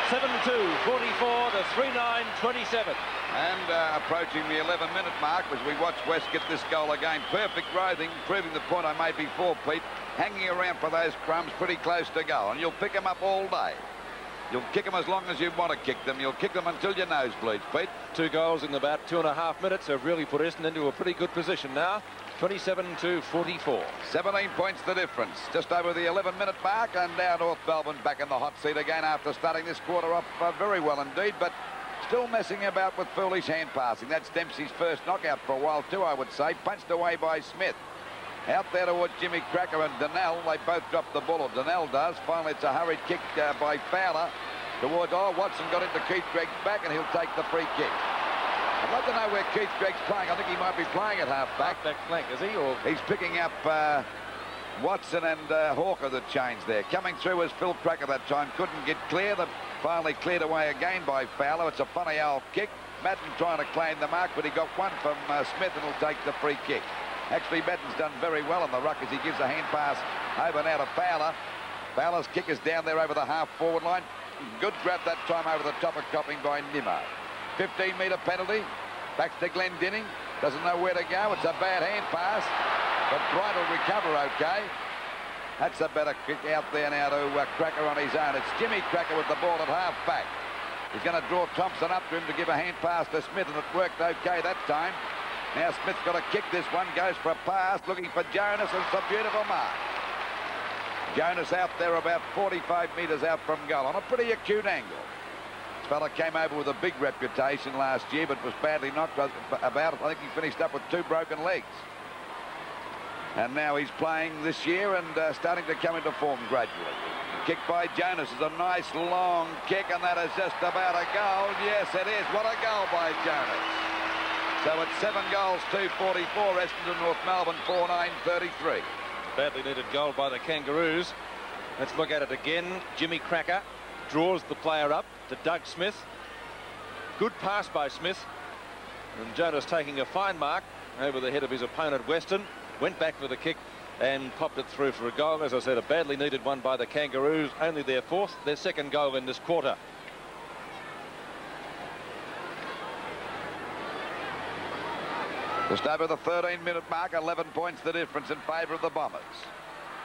7-2, 44 to 3-9, 27. And approaching the 11-minute mark as we watch West get this goal again. Perfect roving, proving the point I made before, Pete. Hanging around for those crumbs pretty close to goal. And you'll pick them up all day. You'll kick them as long as you want to kick them. You'll kick them until your nose bleeds, Pete. 2 goals in about 2.5 minutes have really put Essendon into a pretty good position now. 27-44. 17 points the difference. Just over the 11-minute mark, and now North Melbourne back in the hot seat again after starting this quarter off very well indeed, but still messing about with foolish hand passing. That's Dempsey's first knockout for a while too, I would say. Punched away by Smith. Out there towards Jimmy Cracker and Donnell. They both dropped the ball, or Donnell does. Finally, it's a hurried kick by Fowler towards, Watson got into Keith Gregg's back, and he'll take the free kick. I'd like to know where Keith Gregg's playing. I think he might be playing at half-back. Back flank, is he? Or he's picking up Watson and Hawker, the change there. Coming through was Phil Cracker that time. Couldn't get clear. Finally cleared away again by Fowler. It's a funny old kick. Madden trying to claim the mark, but he got one from Smith, and he'll take the free kick. Actually, Madden's done very well in the ruck as he gives a hand pass over now to Fowler. Fowler's kick is down there over the half-forward line. Good grab that time over the top of Copping by Nimmo. 15-metre penalty. Back to Glendinning. Doesn't know where to go. It's a bad hand pass, but Bright will recover okay. That's a better kick out there now to Cracker on his own. It's Jimmy Cracker with the ball at half-back. He's going to draw Thompson up to him to give a hand pass to Smith, and it worked okay that time. Now Smith's got to kick this one, goes for a pass, looking for Jonas, and it's a beautiful mark. Jonas out there about 45 metres out from goal on a pretty acute angle. This fella came over with a big reputation last year, but was badly knocked about. I think he finished up with 2 broken legs. And now he's playing this year and starting to come into form gradually. Kick by Jonas is a nice long kick, and that is just about a goal. Yes, it is. What a goal by Jonas. So it's 7 goals, 2-44. Essendon, North Melbourne, 4-9-33. badly needed goal by the Kangaroos. Let's look at it again. Jimmy Cracker draws the player up to Doug Smith. Good pass by Smith. And Jonas taking a fine mark over the head of his opponent, Weston. Went back for the kick and popped it through for a goal. As I said, a badly needed one by the Kangaroos. Only their second goal in this quarter. Just over the 13-minute mark, 11 points the difference in favour of the Bombers.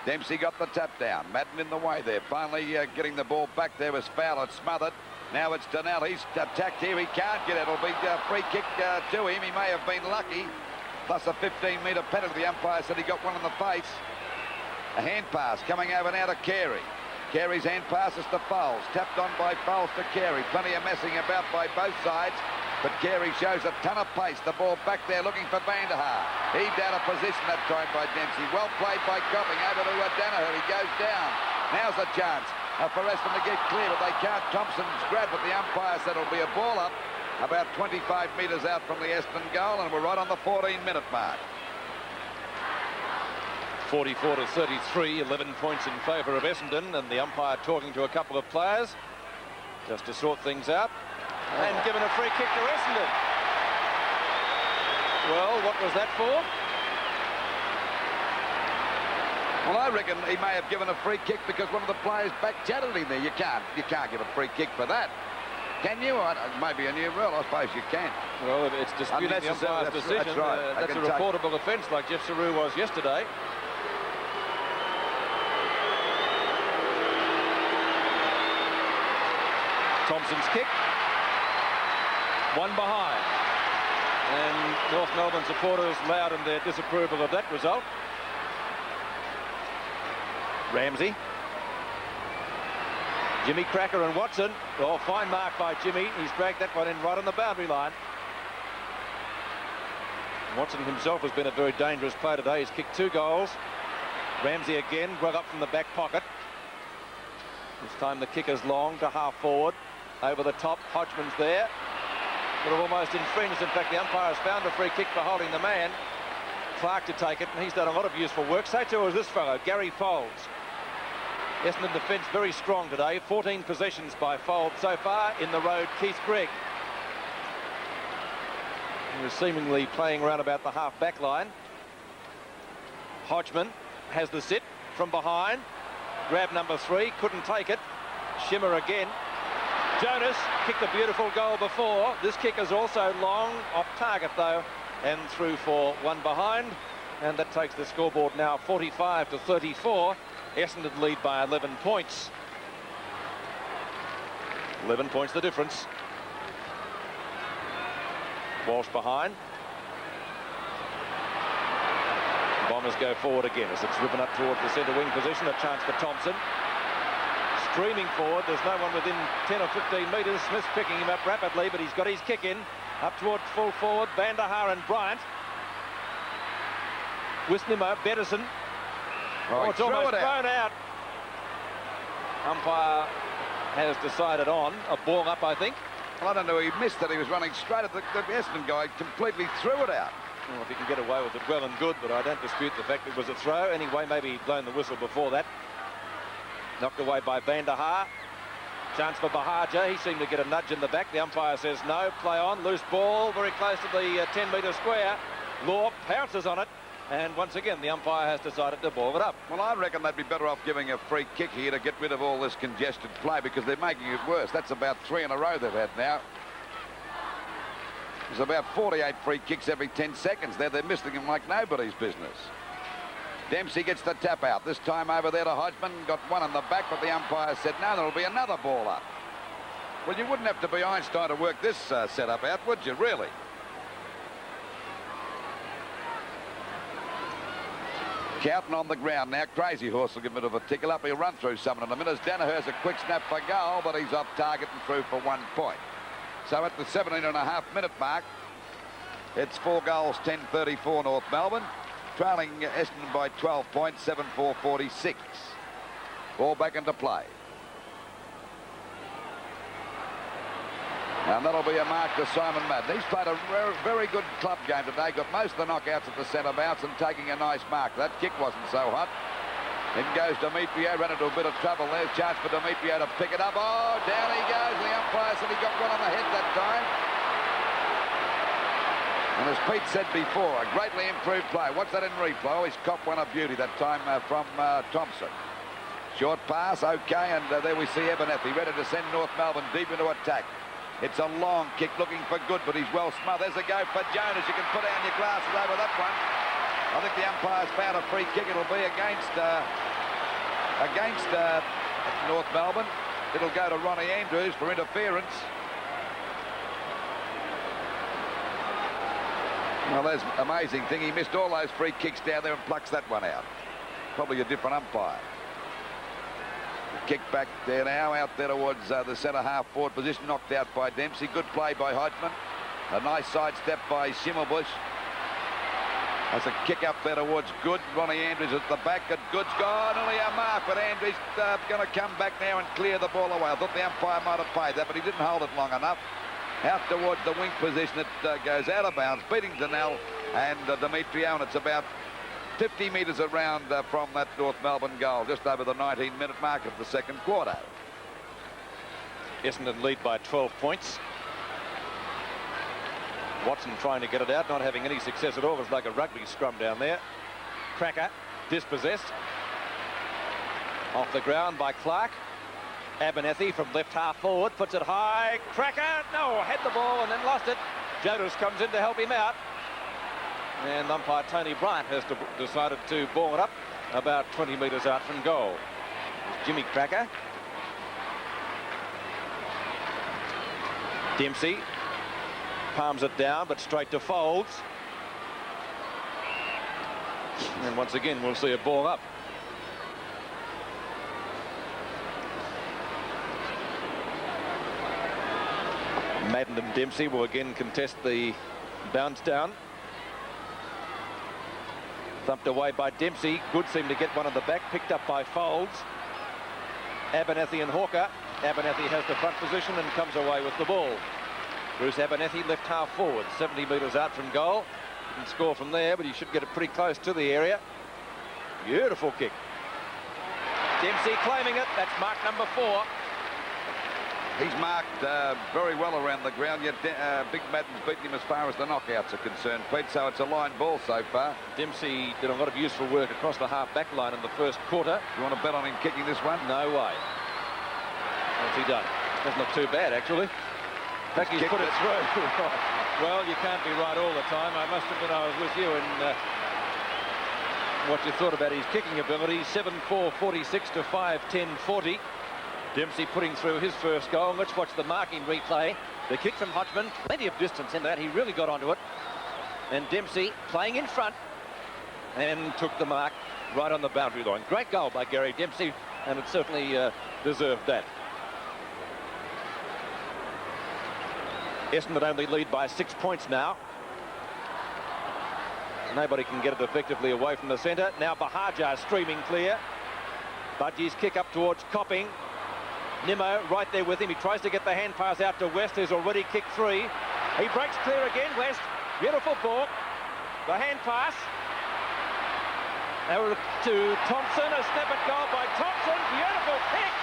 Dempsey got the tap down. Madden in the way there. Finally getting the ball back there was Fowler. Smothered. Now it's Donnell. He's attacked here. He can't get it. It'll be a free kick to him. He may have been lucky. Plus a 15-metre penalty. The umpire said he got one in the face. A hand pass coming over now to Carey. Carey's hand pass is to Foles. Tapped on by Foles to Carey. Plenty of messing about by both sides. But Carey shows a ton of pace. The ball back there looking for Van der Haar. Heaved out of position that time by Dempsey. Well played by Copping. Over to Danaher. He goes down. Now's a chance for Essendon to get clear, but they can't. Thompson's grab, but the umpire said it'll be a ball up about 25 metres out from the Essendon goal, and we're right on the 14-minute mark. 44 to 33, 11 points in favour of Essendon, and the umpire talking to a couple of players just to sort things out. And given a free kick to Essendon. Well, what was that for? Well, I reckon he may have given a free kick because one of the players back-chatted him there. You can't give a free kick for that. Can you? Maybe a new rule. I suppose you can. Well, it's disputing the umpire's decision. That's right. That's a reportable offence like Jeff Saru was yesterday. Thompson's kick. One behind. And North Melbourne supporters loud in their disapproval of that result. Ramsey. Jimmy Cracker and Watson. Oh, fine mark by Jimmy. He's dragged that one in right on the boundary line. Watson himself has been a very dangerous player today. He's kicked 2 goals. Ramsey again, well up from the back pocket. This time the kick is long to half forward. Over the top, Hodgman's there. Would have almost infringed. In fact, the umpire has found a free kick for holding the man. Clark to take it, and he's done a lot of useful work. So too is this fellow, Gary Folds. Essendon defence very strong today. 14 possessions by Folds so far. In the road, Keith Gregg. He was seemingly playing around about the half-back line. Hodgman has the sit from behind. Grab number 3, couldn't take it. Shimmer again. Jonas kicked a beautiful goal before. This kick is also long, off target though, and through for one behind. And that takes the scoreboard now 45-34. Essendon lead by 11 points. 11 points the difference. Walsh behind. Bombers go forward again as it's driven up towards the centre wing position. A chance for Thompson. Streaming forward, there's no one within 10 or 15 metres. Smith's picking him up rapidly, but he's got his kick in. Up towards full forward, Van der Haar and Bryant. Wisnimo, Bettison. Oh, it's almost thrown out. Umpire has decided on a ball up, I think. Well, I don't know, he missed it. He was running straight at the Essendon guy, completely threw it out. Well, if he can get away with it, well and good, but I don't dispute the fact it was a throw. Anyway, maybe he'd blown the whistle before that. Knocked away by Van der Haar. Chance for Bahaja. He seemed to get a nudge in the back. The umpire says no, play on. Loose ball, very close to the 10-metre square. Law pounces on it. And once again, the umpire has decided to ball it up. Well, I reckon they'd be better off giving a free kick here to get rid of all this congested play because they're making it worse. That's about 3 in a row they've had now. There's about 48 free kicks every 10 seconds there. They're missing them like nobody's business. Dempsey gets the tap out. This time over there to Hodgman. Got one in the back, but the umpire said no, there'll be another ball up. Well, you wouldn't have to be Einstein to work this setup out, would you, really? Cowton on the ground now. Crazy Horse will give a bit of a tickle up. He'll run through someone in a minute. Danaher's a quick snap for goal, but he's off target and through for 1 point. So at the 17.5-minute mark, it's 4 goals, 10-34 North Melbourne. Trailing Essendon by 12 points, 7-4-46. Ball back into play. And that'll be a mark to Simon Madden. He's played a very good club game today. Got most of the knockouts at the centre bounce and taking a nice mark. That kick wasn't so hot. In goes Demetrio, ran into a bit of trouble. There's chance for Demetrio to pick it up. Oh, down he goes. The umpire said he got one on the head that time. And as Pete said before, a greatly improved play. Watch that in replay. Oh, he's copped one of beauty that time from Thompson. Short pass, okay, and there we see Abernethy ready to send North Melbourne deep into attack. It's a long kick looking for good, but he's well smothered. There's a go for Jonas. You can put down your glasses over that one. I think the umpire's found a free kick. It'll be against North Melbourne. It'll go to Ronnie Andrews for interference. Well, that's an amazing thing. He missed all those free kicks down there and plucks that one out. Probably a different umpire. Kick back there now, out there towards the centre half forward position, knocked out by Dempsey. Good play by Hodgman. A nice side step by Schimmelbusch. That's a kick up there towards Good. Ronnie Andrews at the back, and Good's gone. Only a mark, but Andrews going to come back now and clear the ball away. I thought the umpire might have paid that, but he didn't hold it long enough. Out towards the wing position, it goes out of bounds, beating Donnell and Demetrio, and it's about 50 metres around from that North Melbourne goal, just over the 19-minute mark of the second quarter. Essendon lead by 12 points. Watson trying to get it out, not having any success at all. It was like a rugby scrum down there. Cracker dispossessed. Off the ground by Clark. Abernethy from left half forward, puts it high. Cracker, no, had the ball and then lost it. Jonas comes in to help him out. And umpire Tony Bryant has decided to ball it up about 20 metres out from goal. Jimmy Cracker. Dempsey palms it down, but straight to Folds. And once again, we'll see a ball up. Madden and Dempsey will again contest the bounce down. Thumped away by Dempsey. Good seemed to get one on the back, picked up by Folds. Abernethy and Hawker. Abernethy has the front position and comes away with the ball. Bruce Abernethy left half forward, 70 metres out from goal. He can score from there, but he should get it pretty close to the area. Beautiful kick. Dempsey claiming it. That's mark number 4. He's marked very well around the ground, yet Big Madden's beaten him as far as the knockouts are concerned, Pete, so it's a line ball so far. Dempsey did a lot of useful work across the half-back line in the first quarter. You want to bet on him kicking this one? No way. What's he done? That's not too bad, actually. In fact, he's put it through. Well, you can't be right all the time. I must admit I was with you in what you thought about his kicking ability. 7-4-46 to 5-10-40. Dempsey putting through his first goal. Let's watch the marking replay. The kick from Hodgman, plenty of distance in that. He really got onto it. And Dempsey playing in front and took the mark right on the boundary line. Great goal by Gary Dempsey, and it certainly deserved that. Essendon only lead by 6 points now. Nobody can get it effectively away from the centre. Now Bahajar streaming clear. Budgie's kick up towards Copping. Nimmo right there with him. He tries to get the hand pass out to West, who's already kicked 3. He breaks clear again, West. Beautiful ball. The hand pass. Over to Thompson. A snap at goal by Thompson. Beautiful kick.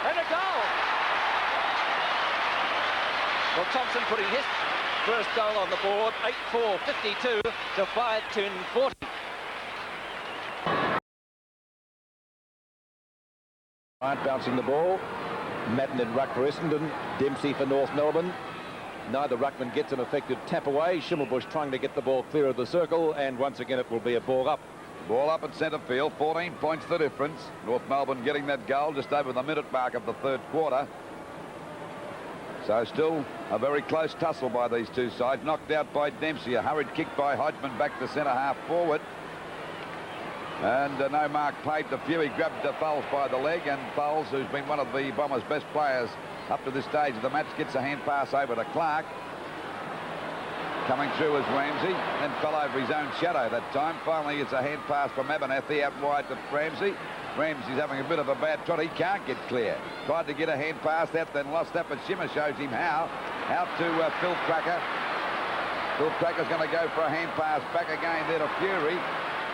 And a goal. Well, Thompson putting his first goal on the board. 8-4-52 to 5-10-40. Bryant bouncing the ball. Madden in ruck for Essendon. Dempsey for North Melbourne. Neither ruckman gets an effective tap away. Schimmelbusch trying to get the ball clear of the circle, and once again it will be a ball up. Ball up at centre field, 14 points the difference. North Melbourne getting that goal just over the minute mark of the third quarter. So still a very close tussle by these two sides. Knocked out by Dempsey. A hurried kick by Hodgman back to centre half forward. And no mark paid to Fury. Grabbed Foles by the leg, and Foles, who's been one of the Bombers' best players up to this stage of the match, gets a hand pass over to Clark. Coming through is Ramsey, then fell over his own shadow that time. Finally, it's a hand pass from Abernethy out wide to Ramsey. Ramsey's having a bit of a bad trot. He can't get clear. Tried to get a hand pass that, then lost that, but Shimmer shows him how. Out to Phil Cracker. Phil Cracker's going to go for a hand pass back again there to Fury.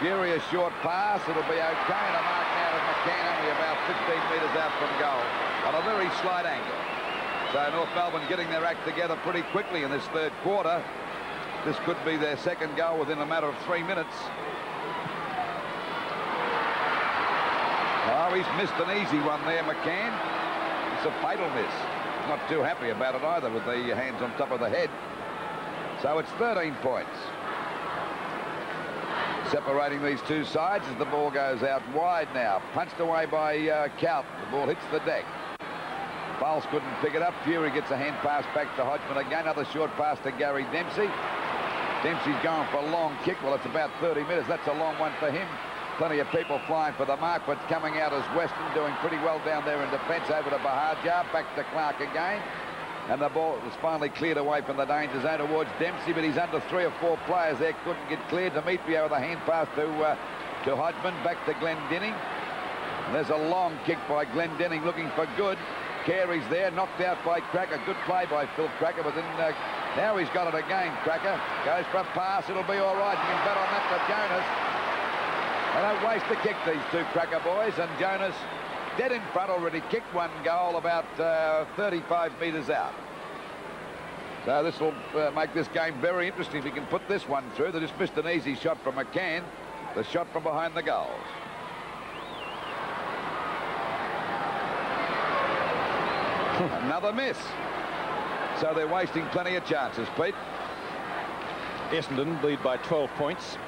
Fury, a short pass. It'll be okay. And a mark now to McCann, only about 15 metres out from goal on a very slight angle. So North Melbourne getting their act together pretty quickly in this third quarter. This could be their second goal within a matter of 3 minutes. Oh, he's missed an easy one there, McCann. It's a fatal miss. Not too happy about it either with the hands on top of the head. So it's 13 points. Separating these two sides as the ball goes out wide now. Punched away by Cout. The ball hits the deck. Bowles couldn't pick it up. Fury gets a hand pass back to Hodgman again. Another short pass to Gary Dempsey. Dempsey's going for a long kick. Well, it's about 30 metres. That's a long one for him. Plenty of people flying for the mark, but coming out as Weston, doing pretty well down there in defence. Over to Bahajar. Back to Clark again. And the ball was finally cleared away from the danger zone towards Dempsey, but he's under 3 or 4 players there. Couldn't get cleared. Demetrio with a hand pass to Hodgman. Back to Glendenning. And there's a long kick by Glendenning looking for good. Carey's there, knocked out by Cracker. Good play by Phil Cracker, but then now he's got it again. Cracker goes for a pass. It'll be all right. You can bet on that for Jonas. They don't waste the kick, these two Cracker boys, and Jonas dead in front, already kicked one goal about 35 metres out. So this will make this game very interesting if he can put this one through. They just missed an easy shot from McCann. The shot from behind the goals. Another miss. So they're wasting plenty of chances, Pete. Essendon lead by 12 points.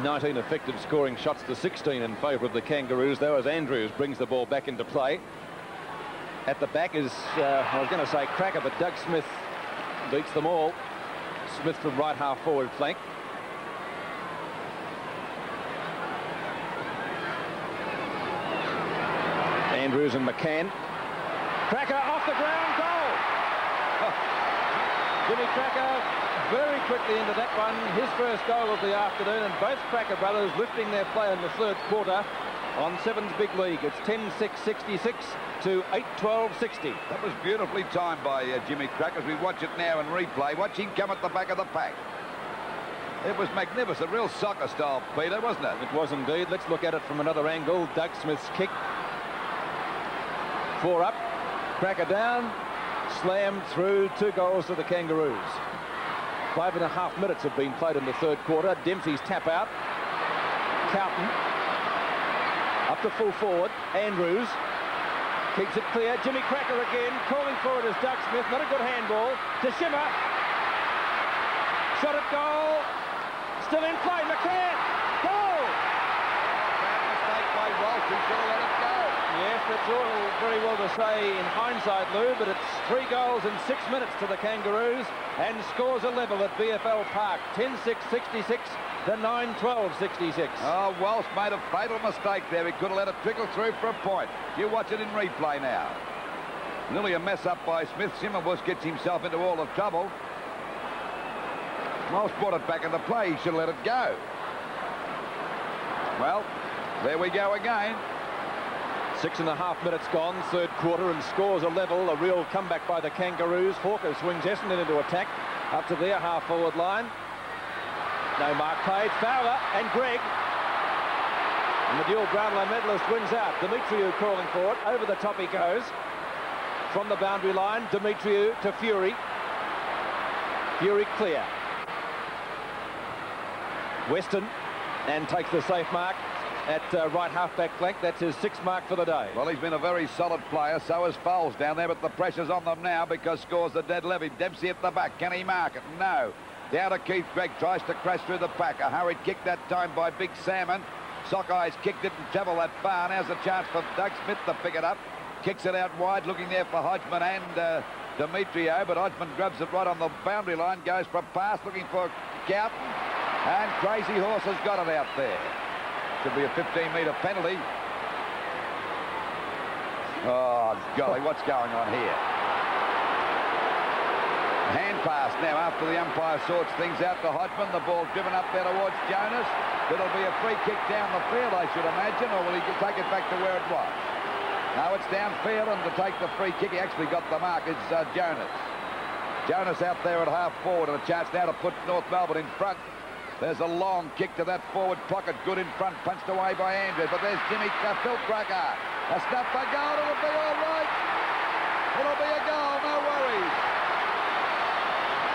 19 effective scoring shots to 16 in favour of the Kangaroos, though, as Andrews brings the ball back into play. At the back is, I was going to say Cracker, but Doug Smith beats them all. Smith from right half forward flank. Andrews and McCann. Cracker off the ground, goal! Jimmy Cracker very quickly into that one, his first goal of the afternoon, and both Cracker brothers lifting their play in the third quarter on Seven's big league. It's 10-6-66 to 8-12-60. That was beautifully timed by Jimmy Cracker. As we watch it now in replay, watch him come at the back of the pack. It was magnificent, real soccer style, Peter, wasn't it? It was indeed. Let's look at it from another angle. Doug Smith's kick. 4 up, Cracker down, slammed through, 2 goals to the Kangaroos. 5.5 minutes have been played in the third quarter. Dempsey's tap out. Carlton up to full forward. Andrews keeps it clear. Jimmy Cracker again, calling for it is Doug Smith. Not a good handball to Shimmer. Shot at goal. Still in play. McCann. Goal! Bad mistake by Walsh. He should have let it go. Yes, that's all very well to say in hindsight, Lou, but it's 3 goals in 6 minutes to the Kangaroos, and scores a level at VFL Park. 10-6-66 to 9-12-66. Oh, Walsh made a fatal mistake there. He could have let it trickle through for a point. You watch it in replay now. Nearly a mess up by Smith. Simmerbush gets himself into all the trouble. Walsh brought it back into play. He should have let it go. Well, there we go again. 6.5 minutes gone, third quarter, and scores a level. A real comeback by the Kangaroos. Hawker swings Essendon into attack up to their half-forward line. No mark paid. Fowler and Gregg. And the dual Brownlow medalist wins out. Demetriou calling for it. Over the top he goes. From the boundary line, Demetriou to Fury. Fury clear. Weston, and takes the safe mark at right half-back flank. That's his 6th mark for the day. Well, he's been a very solid player. So is Foles down there, but the pressure's on them now because scores are dead levy. Dempsey at the back. Can he mark it? No. Down to Keith Gregg. Tries to crash through the pack. A hurried kick that time by Big Salmon. Sockeyes kicked it and travel that far. Now's a chance for Doug Smith to pick it up. Kicks it out wide, looking there for Hodgman and Demetriou, but Hodgman grabs it right on the boundary line. Goes for a pass, looking for Carlton. And Crazy Horse has got it out there. Should be a 15-metre penalty. Oh, golly, what's going on here? Hand pass now after the umpire sorts things out to Hodgman. The ball driven up there towards Jonas. It'll be a free kick down the field, I should imagine, or will he take it back to where it was? No, it's downfield, and to take the free kick, he actually got the mark. It's Jonas. Jonas out there at half forward, and a chance now to put North Melbourne in front. There's a long kick to that forward pocket. Good in front, punched away by Andrews. But there's Jimmy Phil Cracker. A snap for goal. It'll be all right. It'll be a goal. No worries.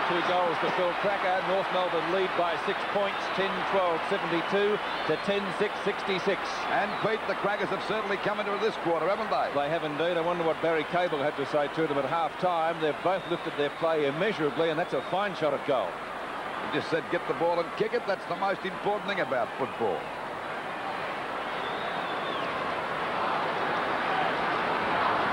2 goals to Phil Cracker. North Melbourne lead by 6 points. 10-12-72 to 10-6-66. And Pete, the Crackers have certainly come into this quarter, haven't they? They have indeed. I wonder what Barry Cable had to say to them at half-time. They've both lifted their play immeasurably, and that's a fine shot at goal. He just said get the ball and kick it. That's the most important thing about football.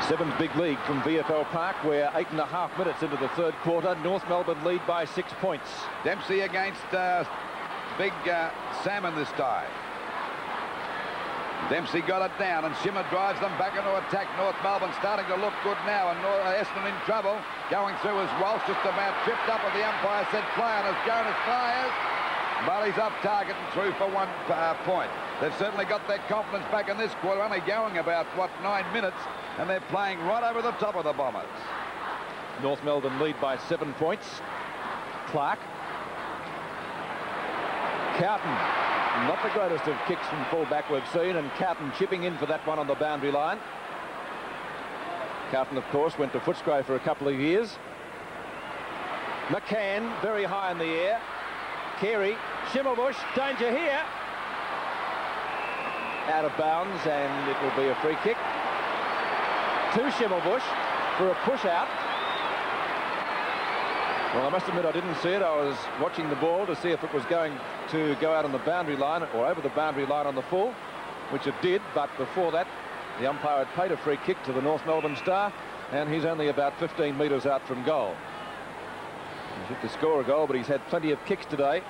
Seven's big league from VFL Park, where 8.5 minutes into the third quarter, North Melbourne lead by 6 points. Dempsey against Big Salmon this time. Dempsey got it down, and Shimmer drives them back into attack. North Melbourne starting to look good now, and Essendon in trouble. Going through as Walsh, just about tripped up, and the umpire said play on as Jonas fires. But he's off target and through for 1 point. They've certainly got their confidence back in this quarter, only going about, 9 minutes, and they're playing right over the top of the Bombers. North Melbourne lead by 7 points. Clark. Carlton. Not the greatest of kicks from full-back we've seen, and Carlton chipping in for that one on the boundary line. Carlton, of course, went to Footscray for a couple of years. McCann, very high in the air. Carey, Schimmelbusch, danger here. Out of bounds, and it will be a free kick to Schimmelbusch. for a push out. Well, I must admit I didn't see it. I was watching the ball to see if it was going to go out on the boundary line or over the boundary line on the full, which it did. But before that, the umpire had paid a free kick to the North Melbourne Star, and he's only about 15 metres out from goal. He's yet to score a goal, but he's had plenty of kicks today.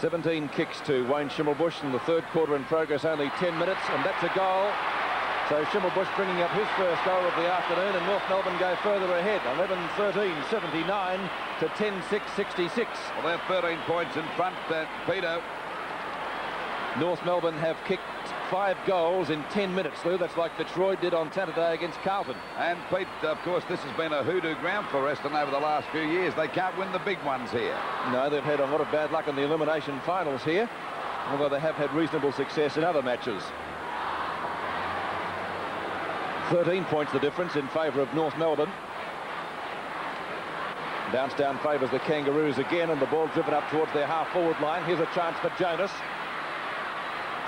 17 kicks to Wayne Schimmelbusch in the third quarter in progress, only 10 minutes, and that's a goal. So Schimmelbusch bringing up his first goal of the afternoon, and North Melbourne go further ahead. 11-13, 79 to 10-6, 66. Well, they're 13 points in front, Peter. North Melbourne have kicked 5 goals in 10 minutes, Lou. That's like Fitzroy did on Saturday against Carlton. And Pete, of course, this has been a hoodoo ground for Essendon over the last few years. They can't win the big ones here. No, they've had a lot of bad luck in the elimination finals here, although they have had reasonable success in other matches. 13 points the difference in favour of North Melbourne. Bounce down favours the Kangaroos again, and the ball driven up towards their half-forward line. Here's a chance for Jonas.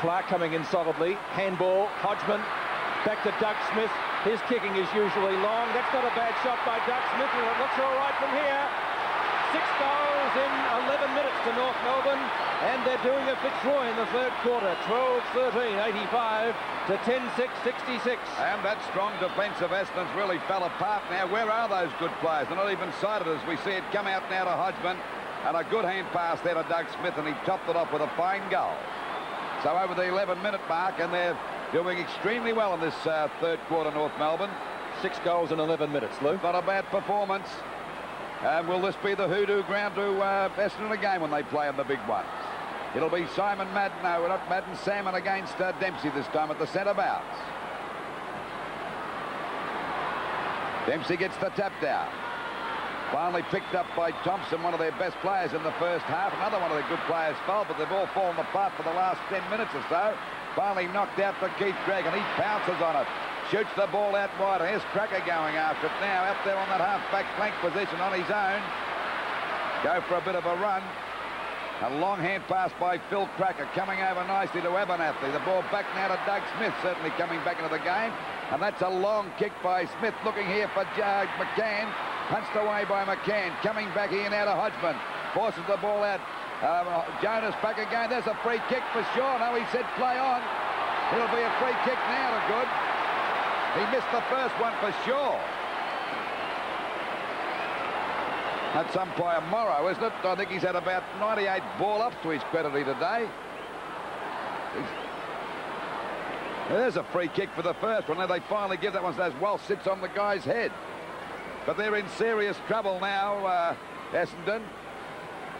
Clark coming in solidly. Handball. Hodgman. Back to Doug Smith. His kicking is usually long. That's not a bad shot by Doug Smith, and it looks all right from here. 6 goals in 11 minutes to North Melbourne, and they're doing a Fitzroy in the third quarter. 12-13, 85 to 10-6, 66. And that strong defence of Essendon's really fell apart now. Where are those good players? They're not even sighted as we see it come out now to Hodgman, and a good hand pass there to Doug Smith, and he topped it off with a fine goal. So over the 11-minute mark, and they're doing extremely well in this third quarter, North Melbourne. 6 goals in 11 minutes, Lou. Not a bad performance. And will this be the hoodoo ground to Essendon again when they play in the big ones? It'll be Simon Madden, no, not Madden, Salmon against Dempsey this time at the centre bounce. Dempsey gets the tap down. Finally picked up by Thompson, one of their best players in the first half. Another one of their good players fell, but they've all fallen apart for the last 10 minutes or so. Finally knocked out for Keith Gregg, and he pounces on it. Shoots the ball out wide. Here's Cracker going after it now, out there on that half-back flank position on his own. Go for a bit of a run. A long hand pass by Phil Cracker, coming over nicely to Abernathy. The ball back now to Doug Smith, certainly coming back into the game. And that's a long kick by Smith, looking here for McCann. Punched away by McCann. Coming back here now to Hodgman. Forces the ball out. Jonas back again. There's a free kick for Shaw. No, he said play on. It'll be a free kick now to Good. He missed the first one for Shaw. That's umpire Morrow, isn't it? I think he's had about 98 ball-ups to his credit today. There's a free kick for the first one. Now they finally give that one as well, sits on the guy's head. But they're in serious trouble now, Essendon.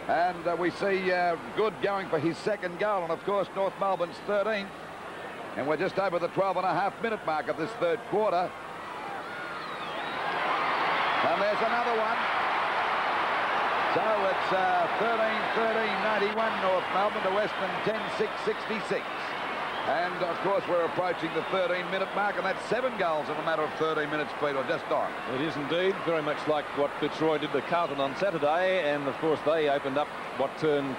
And we see Good going for his second goal. And, of course, North Melbourne's 13th. And we're just over the 12.5-minute mark of this third quarter. And there's another one. So it's 13-13, 91 North Melbourne to Western 10-6, 66. And, of course, we're approaching the 13-minute mark, and that's 7 goals in a matter of 13 minutes, Peter, just on. It is indeed, very much like what Fitzroy did to Carlton on Saturday, and, of course, they opened up what turned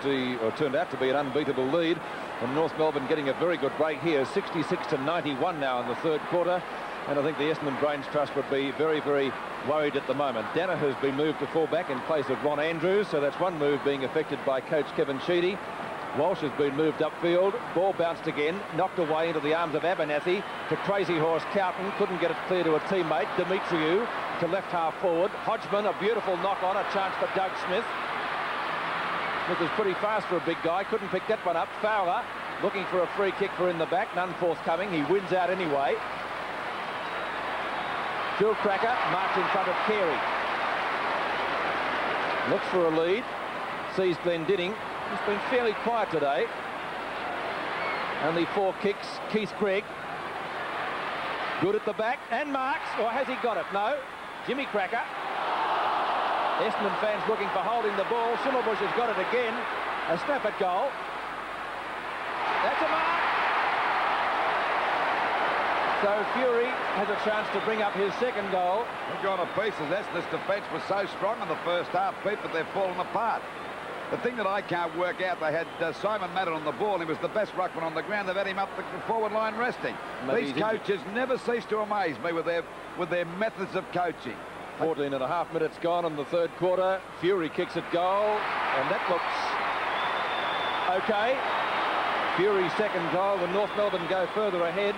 out to be an unbeatable lead. And North Melbourne getting a very good break here, 66-91 now in the third quarter. And I think the Essendon Brains Trust would be very, very worried at the moment. Danaher's been moved to fullback in place of Ron Andrews, so that's one move being affected by coach Kevin Sheedy. Walsh has been moved upfield. Ball bounced again, knocked away into the arms of Abernathy to Crazy Horse Cowton. Couldn't get it clear to a teammate. Demetriou to left half forward. Hodgman, a beautiful knock on, a chance for Doug Smith. Smith is pretty fast for a big guy. Couldn't pick that one up. Fowler looking for a free kick for in the back. None forthcoming. He wins out anyway. Phil Cracker marks in front of Carey. Looks for a lead. Sees Glendinning. He's been fairly quiet today. Only 4 kicks. Keith Gregg. Good at the back and marks. Or has he got it? No. Jimmy Cracker. Essendon fans looking for holding the ball. Schimmelbusch has got it again. A snap at goal. That's a mark. So Fury has a chance to bring up his second goal. They've gone to pieces. Essendon's defence was so strong in the first half, Pete, but they've fallen apart. The thing that I can't work out, they had Simon Madden on the ball. He was the best ruckman on the ground. They've had him up the forward line resting. Maybe These coaches never cease to amaze me with their methods of coaching. 14 and a half minutes gone in the third quarter. Fury kicks at goal, and that looks okay. Fury's second goal, and North Melbourne go further ahead.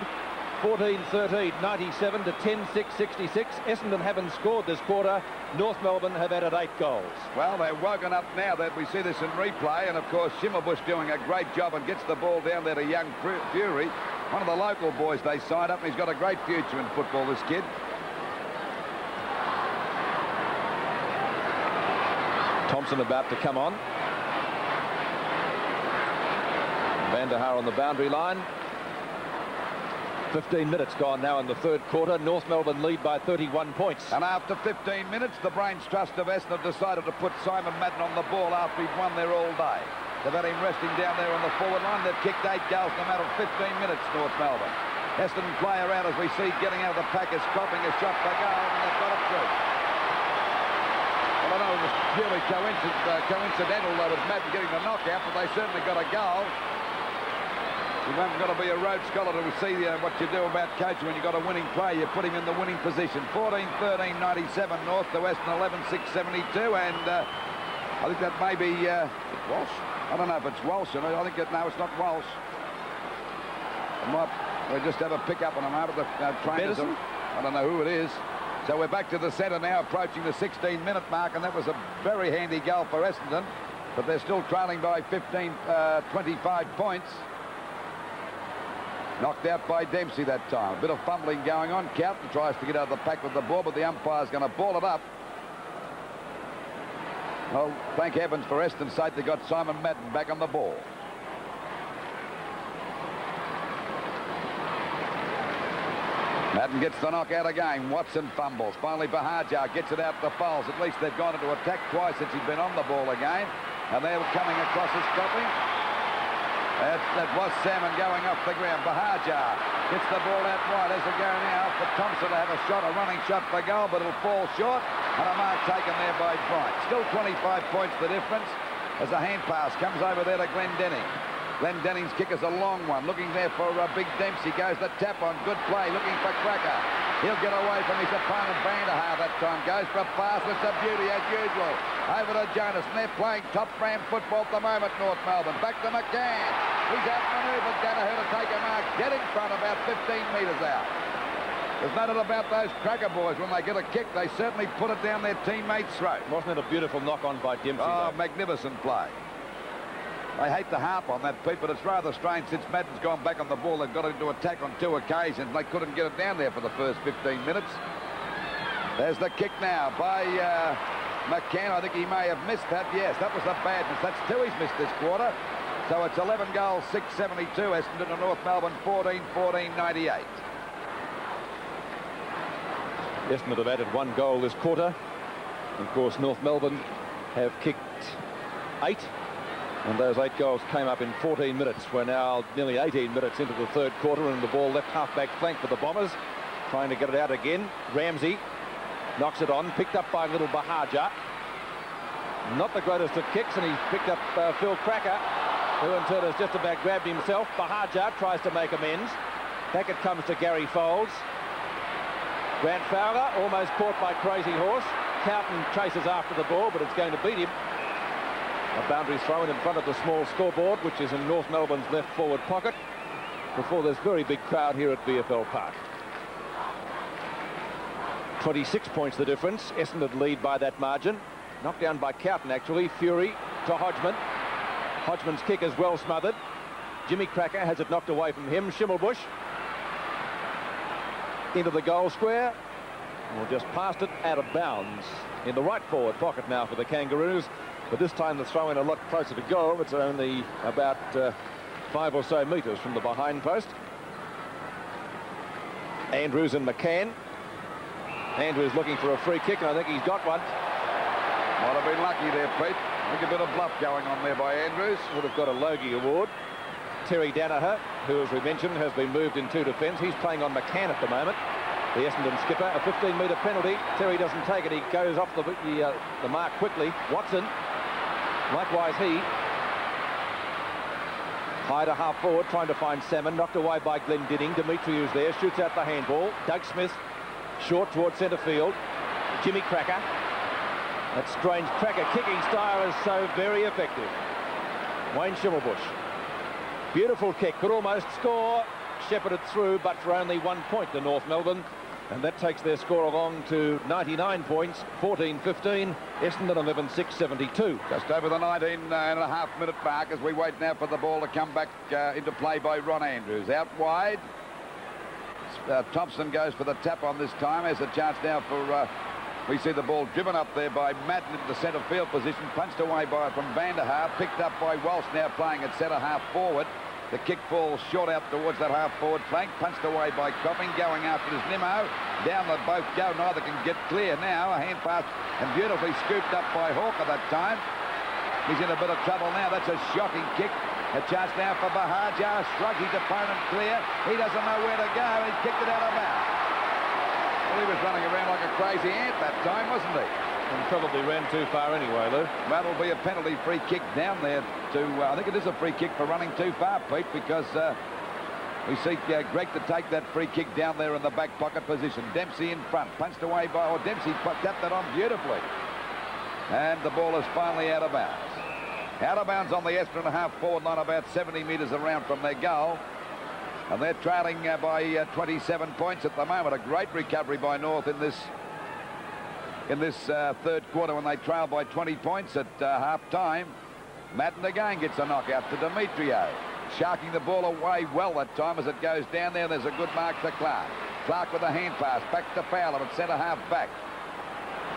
14-13, 97 to 10-6, 66. Essendon haven't scored this quarter. North Melbourne have added 8 goals. Well, they're woken up now that we see this in replay, and of course Schimmelbusch doing a great job and gets the ball down there to young Fury, one of the local boys they signed up, and he's got a great future in football, this kid. Thompson about to come on. Van der Haar on the boundary line. 15 minutes gone now in the third quarter. North Melbourne lead by 31 points. And after 15 minutes, the brains trust of Essendon decided to put Simon Madden on the ball after he'd won there all day. They've had him resting down there on the forward line. They've kicked 8 goals in a matter of 15 minutes, North Melbourne. Essendon player out, as we see, getting out of the pack, is cropping a shot for goal, and they've got it through. Well, I know it was purely coincidental that was Madden getting the knockout, but they certainly got a goal. You haven't got to be a Rhodes Scholar to see what you do about coaching. When you've got a winning player, you put him in the winning position. 14-13, 97 North to Western, 11-6, 72. And I think that may be Walsh. I don't know if it's Walsh. I think no, it's not Walsh. We'll just have a pick-up on him out of the trainers. I don't know who it is. So we're back to the centre now, approaching the 16-minute mark, and that was a very handy goal for Essendon. But they're still trailing by 25 points. Knocked out by Dempsey that time. A bit of fumbling going on. Carlton tries to get out of the pack with the ball, but the umpire's going to ball it up. Well, thank heavens for Essendon's sake, they got Simon Madden back on the ball. Madden gets the knockout again. Watson fumbles. Finally, Bahajar gets it out to Foles. At least they've gone into attack twice since he's been on the ball again. And they're coming across his cropping. That was Salmon going off the ground. Bahajar gets the ball out wide as they go now for Thompson to have a shot, a running shot for goal, but it'll fall short. And a mark taken there by Bryant. Still 25 points the difference as the hand pass comes over there to Glenn Denning. Glenn Denning's kick is a long one. Looking there for Big Dempsey. Goes the tap on. Good play. Looking for Cracker. He'll get away from his opponent. Van der Haar that time. Goes for a pass. It's a beauty as usual. Over to Jonas. And they're playing top brand football at the moment, North Melbourne. Back to McCann. He's outmaneuvered Danaher to take a mark. Get in front about 15 metres out. There's no doubt about those Cracker boys. When they get a kick, they certainly put it down their teammate's throat. Wasn't it a beautiful knock-on by Dempsey? Oh, magnificent play. I hate to harp on that, Pete, but it's rather strange since Madden's gone back on the ball. They've got into attack on 2 occasions. They couldn't get it down there for the first 15 minutes. There's the kick now by McCann. I think he may have missed that. Yes, that was the badness. That's 2 he's missed this quarter. So it's 11 goals, 672. Essendon to North Melbourne, 14-14, 98. Essendon have added 1 goal this quarter. Of course, North Melbourne have kicked 8. And those 8 goals came up in 14 minutes. We're now nearly 18 minutes into the third quarter, and the ball left half-back flank for the Bombers. Trying to get it out again. Ramsey knocks it on, picked up by little Bahajar. Not the greatest of kicks, and he picked up Phil Cracker, who in turn has just about grabbed himself. Bahajar tries to make amends. Back it comes to Gary Foles. Grant Fowler almost caught by Crazy Horse. Carlton chases after the ball, but it's going to beat him. A boundary thrown in front of the small scoreboard, which is in North Melbourne's left forward pocket, before this very big crowd here at VFL Park. 26 points the difference. Essendon lead by that margin. Knocked down by Carlton, actually. Fury to Hodgman. Hodgman's kick is well smothered. Jimmy Cracker has it knocked away from him. Schimmelbusch into the goal square. Well, just past it, out of bounds. In the right forward pocket now for the Kangaroos. But this time the throw in a lot closer to goal. It's only about 5 or so metres from the behind post. Andrews and McCann. Andrews looking for a free kick, and I think he's got one. Might have been lucky there, Pete. I think a bit of bluff going on there by Andrews. Would have got a Logie award. Terry Danaher, who, as we mentioned, has been moved into defence. He's playing on McCann at the moment. The Essendon skipper, a 15-metre penalty. Terry doesn't take it. He goes off the mark quickly. Watson Likewise he. High to half forward, trying to find Salmon, knocked away by Glendinning. Demetriou's there, shoots out the handball. Doug Smith, short towards centre field. Jimmy Cracker. That strange Cracker kicking style is so very effective. Wayne Schimmelbusch. Beautiful kick, could almost score. Shepherded through, but for only 1 point to North Melbourne. And that takes their score along to 99 points, 14-15. Essendon 11-6, 72. Just over the 19.5-minute mark as we wait now for the ball to come back into play by Ron Andrews. Out wide. Thompson goes for the tap on this time. There's a chance now for... we see the ball driven up there by Madden into the centre field position. Punched away from Van der Haar. Picked up by Walsh, now playing at centre half forward. The kick falls short out towards that half-forward flank. Punched away by Copping, going after his Nimmo. Down they both go. Neither can get clear now. A hand pass and beautifully scooped up by Hawker that time. He's in a bit of trouble now. That's a shocking kick. A chance now for Bahajar. Shrugged his opponent clear. He doesn't know where to go. He kicked it out of bounds. Well, he was running around like a crazy ant that time, wasn't he? And probably ran too far anyway, Lou. That'll be a penalty free kick down there to... I think it is a free kick for running too far, Pete, because we see Greg to take that free kick down there in the back pocket position. Dempsey in front, punched away by... Or Dempsey tapped that on beautifully. And the ball is finally out of bounds. Out of bounds on the Essendon half-forward line, about 70 metres around from their goal. And they're trailing by 27 points at the moment. A great recovery by North in this third quarter when they trail by 20 points at half-time. Madden again gets a knockout to Demetrio. Sharking the ball away well that time as it goes down there. There's a good mark to Clark. Clark with a hand pass. Back to Fowler at centre-half back.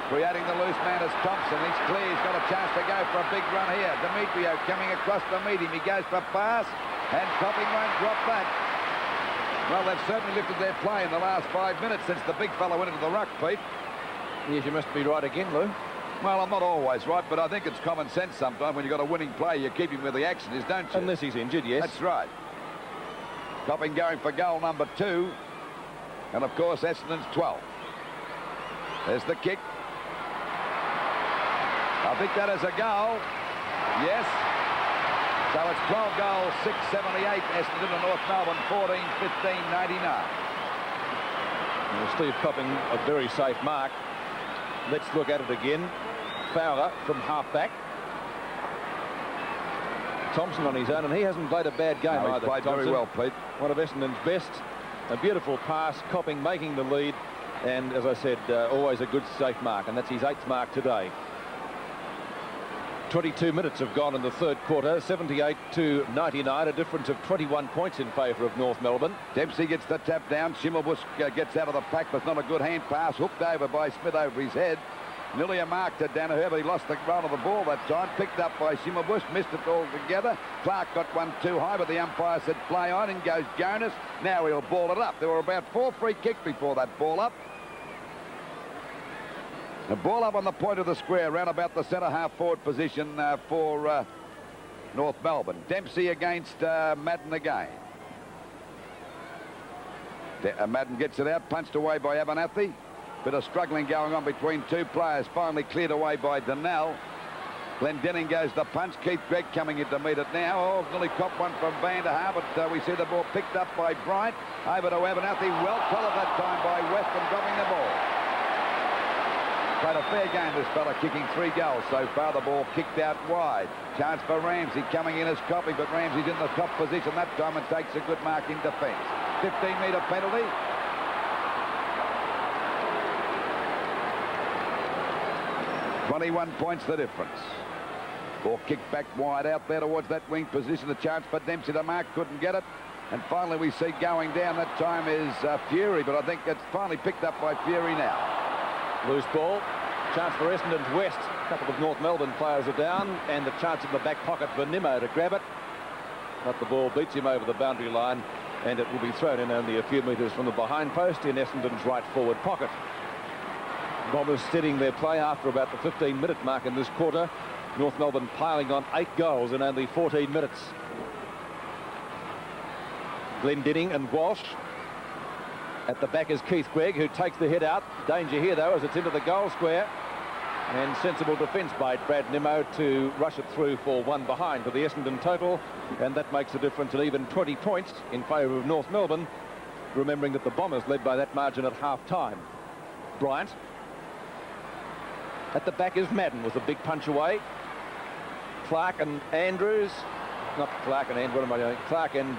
Creating the loose man is Thompson. He's clear. He's got a chance to go for a big run here. Demetrio coming across to meet him. He goes for pass. And Copping won't drop that. Well, they've certainly lifted their play in the last 5 minutes since the big fella went into the ruck, Pete. Yes, you must be right again, Lou. Well, I'm not always right, but I think it's common sense sometimes when you've got a winning play, you keep him where the action is, don't you? Unless he's injured, yes. That's right. Copping going for goal number 2. And, of course, Essendon's 12. There's the kick. I think that is a goal. Yes. So it's 12 goals, 678. Essendon to North Melbourne, 14-15-99. Steve Copping, a very safe mark. Let's look at it again. Fowler from half-back. Thompson on his own, and he hasn't played a bad game no, either. He's played Thompson, very well, Pete. One of Essendon's best. A beautiful pass, Copping making the lead. And, as I said, always a good safe mark. And that's his 8th mark today. 22 minutes have gone in the third quarter, 78-99, a difference of 21 points in favour of North Melbourne. Dempsey gets the tap down. Schimmelbusch gets out of the pack, but not a good hand pass. Hooked over by Smith over his head. Nearly a mark to Danaher, but he lost the run of the ball that time. Picked up by Schimmelbusch, missed it altogether. Clark got one too high, but the umpire said play on. In goes Jonas. Now he'll ball it up. There were about 4 free kicks before that ball up. The ball up on the point of the square, round about the centre half-forward position for North Melbourne. Dempsey against Madden again. Madden gets it out, punched away by Abernathy. Bit of struggling going on between 2 players. Finally cleared away by Donnell. Glendinning goes the punch. Keith Gregg coming in to meet it now. Oh, nearly copped one from Van der Haar, but we see the ball picked up by Bryant. Over to Abernathy. Well collared that time by Weston, dropping the ball. Played a fair game, this fella, kicking 3 goals so far. The ball kicked out wide. Chance for Ramsey coming in as copy, but Ramsey's in the top position that time and takes a good mark in defence. 15-metre penalty. $21 points the difference. Ball kicked back wide out there towards that wing position. A chance for Dempsey to mark, couldn't get it. And finally we see going down that time is Fury, but I think it's finally picked up by Fury now. Loose ball. Chance for Essendon's West. A couple of North Melbourne players are down, and the chance in the back pocket for Nimmo to grab it. But the ball beats him over the boundary line, and it will be thrown in only a few metres from the behind post in Essendon's right forward pocket. Bombers steadying their play after about the 15-minute mark in this quarter. North Melbourne piling on 8 goals in only 14 minutes. Glendinning and Walsh. At the back is Keith Gregg, who takes the hit out. Danger here, though, as it's into the goal square. And sensible defence by Brad Nimmo to rush it through for one behind for the Essendon total. And that makes a difference at even 20 points in favour of North Melbourne, remembering that the Bombers led by that margin at half-time. Bryant. At the back is Madden with a big punch away. Clark and Andrews. Not Clark and Andrews, what am I doing? Clark and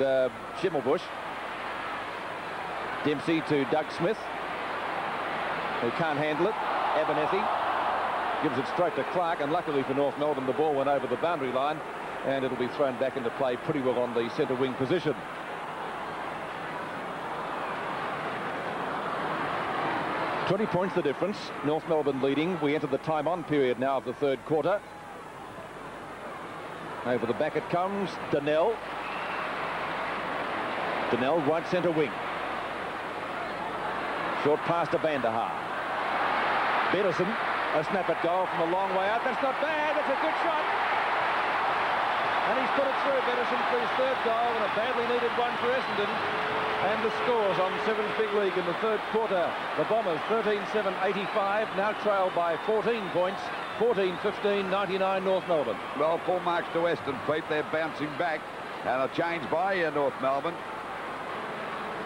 Schimmelbusch. Dempsey to Doug Smith, who can't handle it. Abernethy gives it straight to Clark, and luckily for North Melbourne, the ball went over the boundary line, and it'll be thrown back into play pretty well on the centre wing position. $20 points the difference. North Melbourne leading. We enter the time-on period now of the third quarter. Over the back it comes. Donnell. Donnell, right centre wing. Short pass to Vanderhaar. Beddison, a snap at goal from a long way out. That's not bad. That's a good shot. And he's put it through. Beddison for his third goal, and a badly needed one for Essendon. And the scores on Sevens Big League in the third quarter. The Bombers 13-7-85, now trail by 14 points. 14-15, 99 North Melbourne. Well, full marks to Western, Pete. They're bouncing back. And a change by North Melbourne.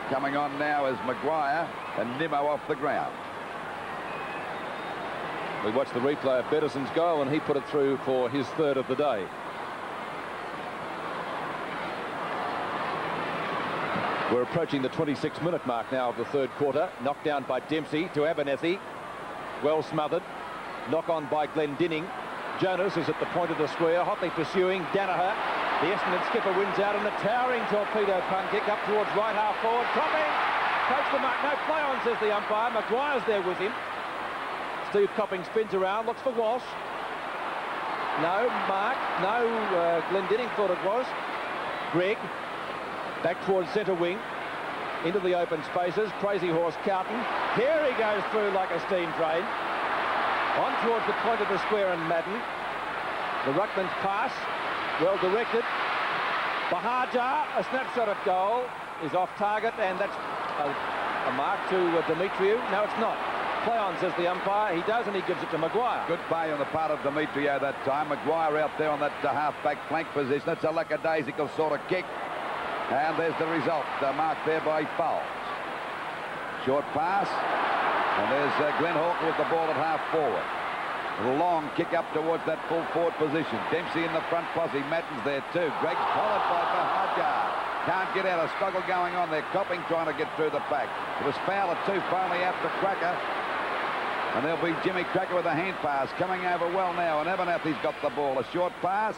Coming on now is Maguire and Nimmo off the ground. We watched the replay of Beddison's goal, and he put it through for his third of the day. We're approaching the 26-minute mark now of the third quarter. Knocked down by Dempsey to Abernethy. Well smothered. Knock on by Glendinning. Jonas is at the point of the square, hotly pursuing Danaher. The Essendon skipper wins out, and a towering torpedo punt kick up towards right half forward. Copping takes the mark. No play on, says the umpire. Maguire's there with him. Steve Copping spins around, looks for Walsh. No mark. No, Glendinning thought it was. Greg back towards centre wing. Into the open spaces. Crazy Horse Carlton. Here he goes through like a steam train. On towards the point of the square and Madden. The ruckman's pass. Well directed. Bahajar, a snapshot at goal, is off target, and that's a mark to Demetriou. No, it's not. Play on, says the umpire. He does, and he gives it to Maguire. Good play on the part of Demetriou that time. Maguire out there on that half-back flank position. It's a lackadaisical sort of kick. And there's the result, marked there by fouls. Short pass. And there's Glenn Hawker with the ball at half forward. A long kick up towards that full forward position. Dempsey in the front posse. Madden's there too. Gregg's followed by Bahajar. Can't get out. A struggle going on there. Copping trying to get through the pack. It was foul at two finally after Cracker. And there'll be Jimmy Cracker with a hand pass coming over well now. And Abernethy's got the ball. A short pass.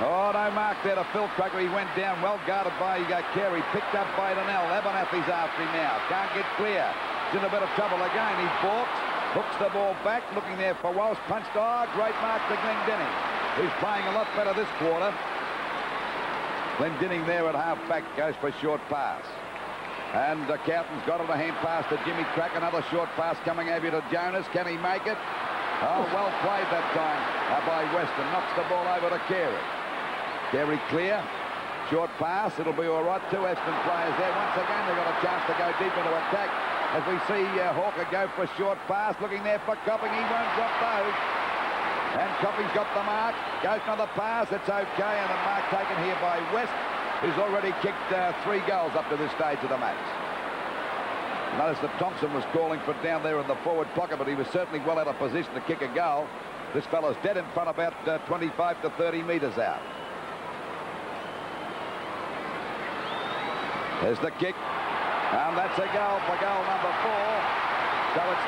Oh, no mark there to Phil Cracker. He went down, well guarded by Carey. Picked up by Donnell. Abernethy's after him now. Can't get clear. He's in a bit of trouble again. He balks. Hooks the ball back, looking there for Walsh. Punched. Oh, great mark to Glendinning, who's playing a lot better this quarter. Glendinning there at half-back goes for a short pass. And Carlton's got it, a hand pass to Jimmy Crack. Another short pass coming over to Jonas. Can he make it? Oh, well played that time by Weston. Knocks the ball over to Carey. Carey clear. Short pass. It'll be all right. Two Essendon players there. Once again, they've got a chance to go deep into attack. As we see Hawker go for a short pass, looking there for Copping. He won't drop those. And Copping's got the mark. Goes for the pass. It's okay. And a mark taken here by West, who's already kicked 3 goals up to this stage of the match. Notice that Thompson was calling for down there in the forward pocket, but he was certainly well out of position to kick a goal. This fellow's dead in front, about 25 to 30 metres out. There's the kick. And that's a goal for goal number 4. So it's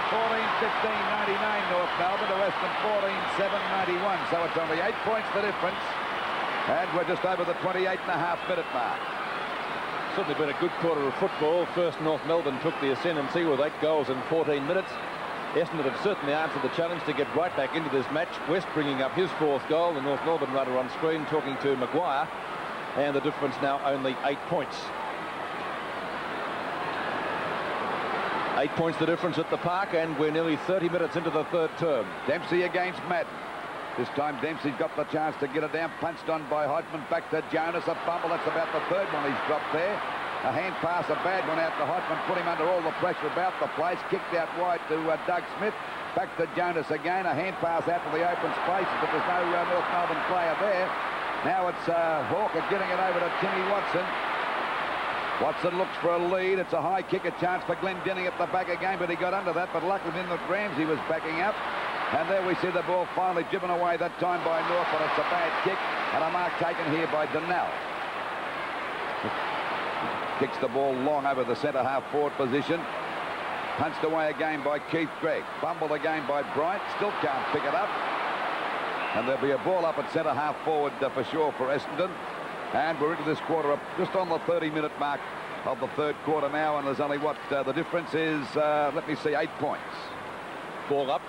14-15-99 North Melbourne to Western 14-7-91. So it's only 8 points the difference. And we're just over the 28.5-minute mark. Certainly been a good quarter of football. First, North Melbourne took the ascendancy with 8 goals in 14 minutes. Essendon have certainly answered the challenge to get right back into this match. West bringing up his 4th goal. The North Melbourne runner on screen talking to Maguire. And the difference now only 8 points. 8 points the difference at the park, and we're nearly 30 minutes into the third term. Dempsey against Madden. This time Dempsey's got the chance to get it down. Punched on by Hodgman. Back to Jonas. A fumble. That's about the 3rd one he's dropped there. A hand pass, a bad one out to Hodgman, put him under all the pressure about the place. Kicked out wide to Doug Smith. Back to Jonas again. A hand pass out to the open spaces, but there's no North Melbourne player there. Now it's Hawker getting it over to Timmy Watson. Watson looks for a lead. It's a high kick, a chance for Glendinning at the back again, but he got under that. But luckily then that Ramsey was backing up. And there we see the ball finally driven away that time by North, but it's a bad kick. And a mark taken here by Donnell. Kicks the ball long over the centre half forward position. Punched away again by Keith Gregg. Fumbled again by Bryant. Still can't pick it up. And there'll be a ball up at centre half forward for sure for Essendon. And we're into this quarter up just on the 30-minute mark of the third quarter now. And there's only what the difference is, let me see, 8 points. Ball up.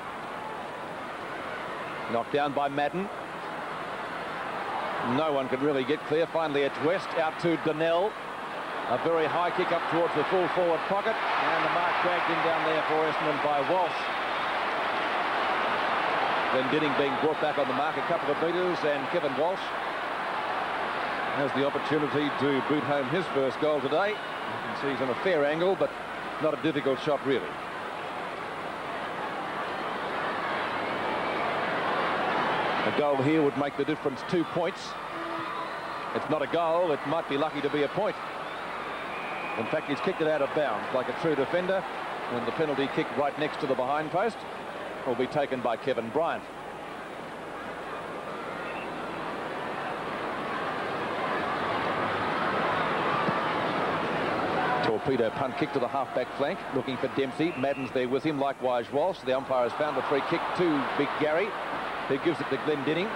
Knocked down by Madden. No one could really get clear. Finally, it's West out to Donnell. A very high kick up towards the full forward pocket. And the mark dragged in down there for Essendon by Walsh. Glendinning being brought back on the mark a couple of metres, and Kevin Walsh has the opportunity to boot home his first goal today. You can see he's on a fair angle, but not a difficult shot really. A goal here would make the difference 2 points. It's not a goal, it might be lucky to be a point. In fact, he's kicked it out of bounds like a true defender, and the penalty kick right next to the behind post will be taken by Kevin Bryant. Torpedo punt kick to the half-back flank, looking for Dempsey. Madden's there with him, likewise Walsh. The umpire has found the free kick to Big Gary, who gives it to Glendinning,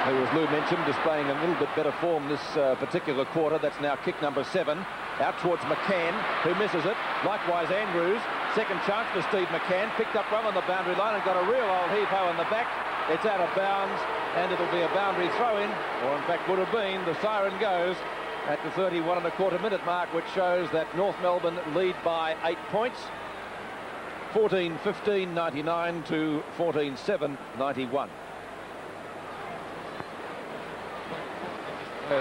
who, as Lou mentioned, displaying a little bit better form this particular quarter. That's now kick number 7. Out towards McCann, who misses it. Likewise Andrews. Second chance for Steve McCann. Picked up one on the boundary line and got a real old heave-ho in the back. It's out of bounds, and it'll be a boundary throw-in, or in fact would have been. The siren goes at the 31.25-minute mark, which shows that North Melbourne lead by 8 points. 14-15, 99 to 14-7, 91. 8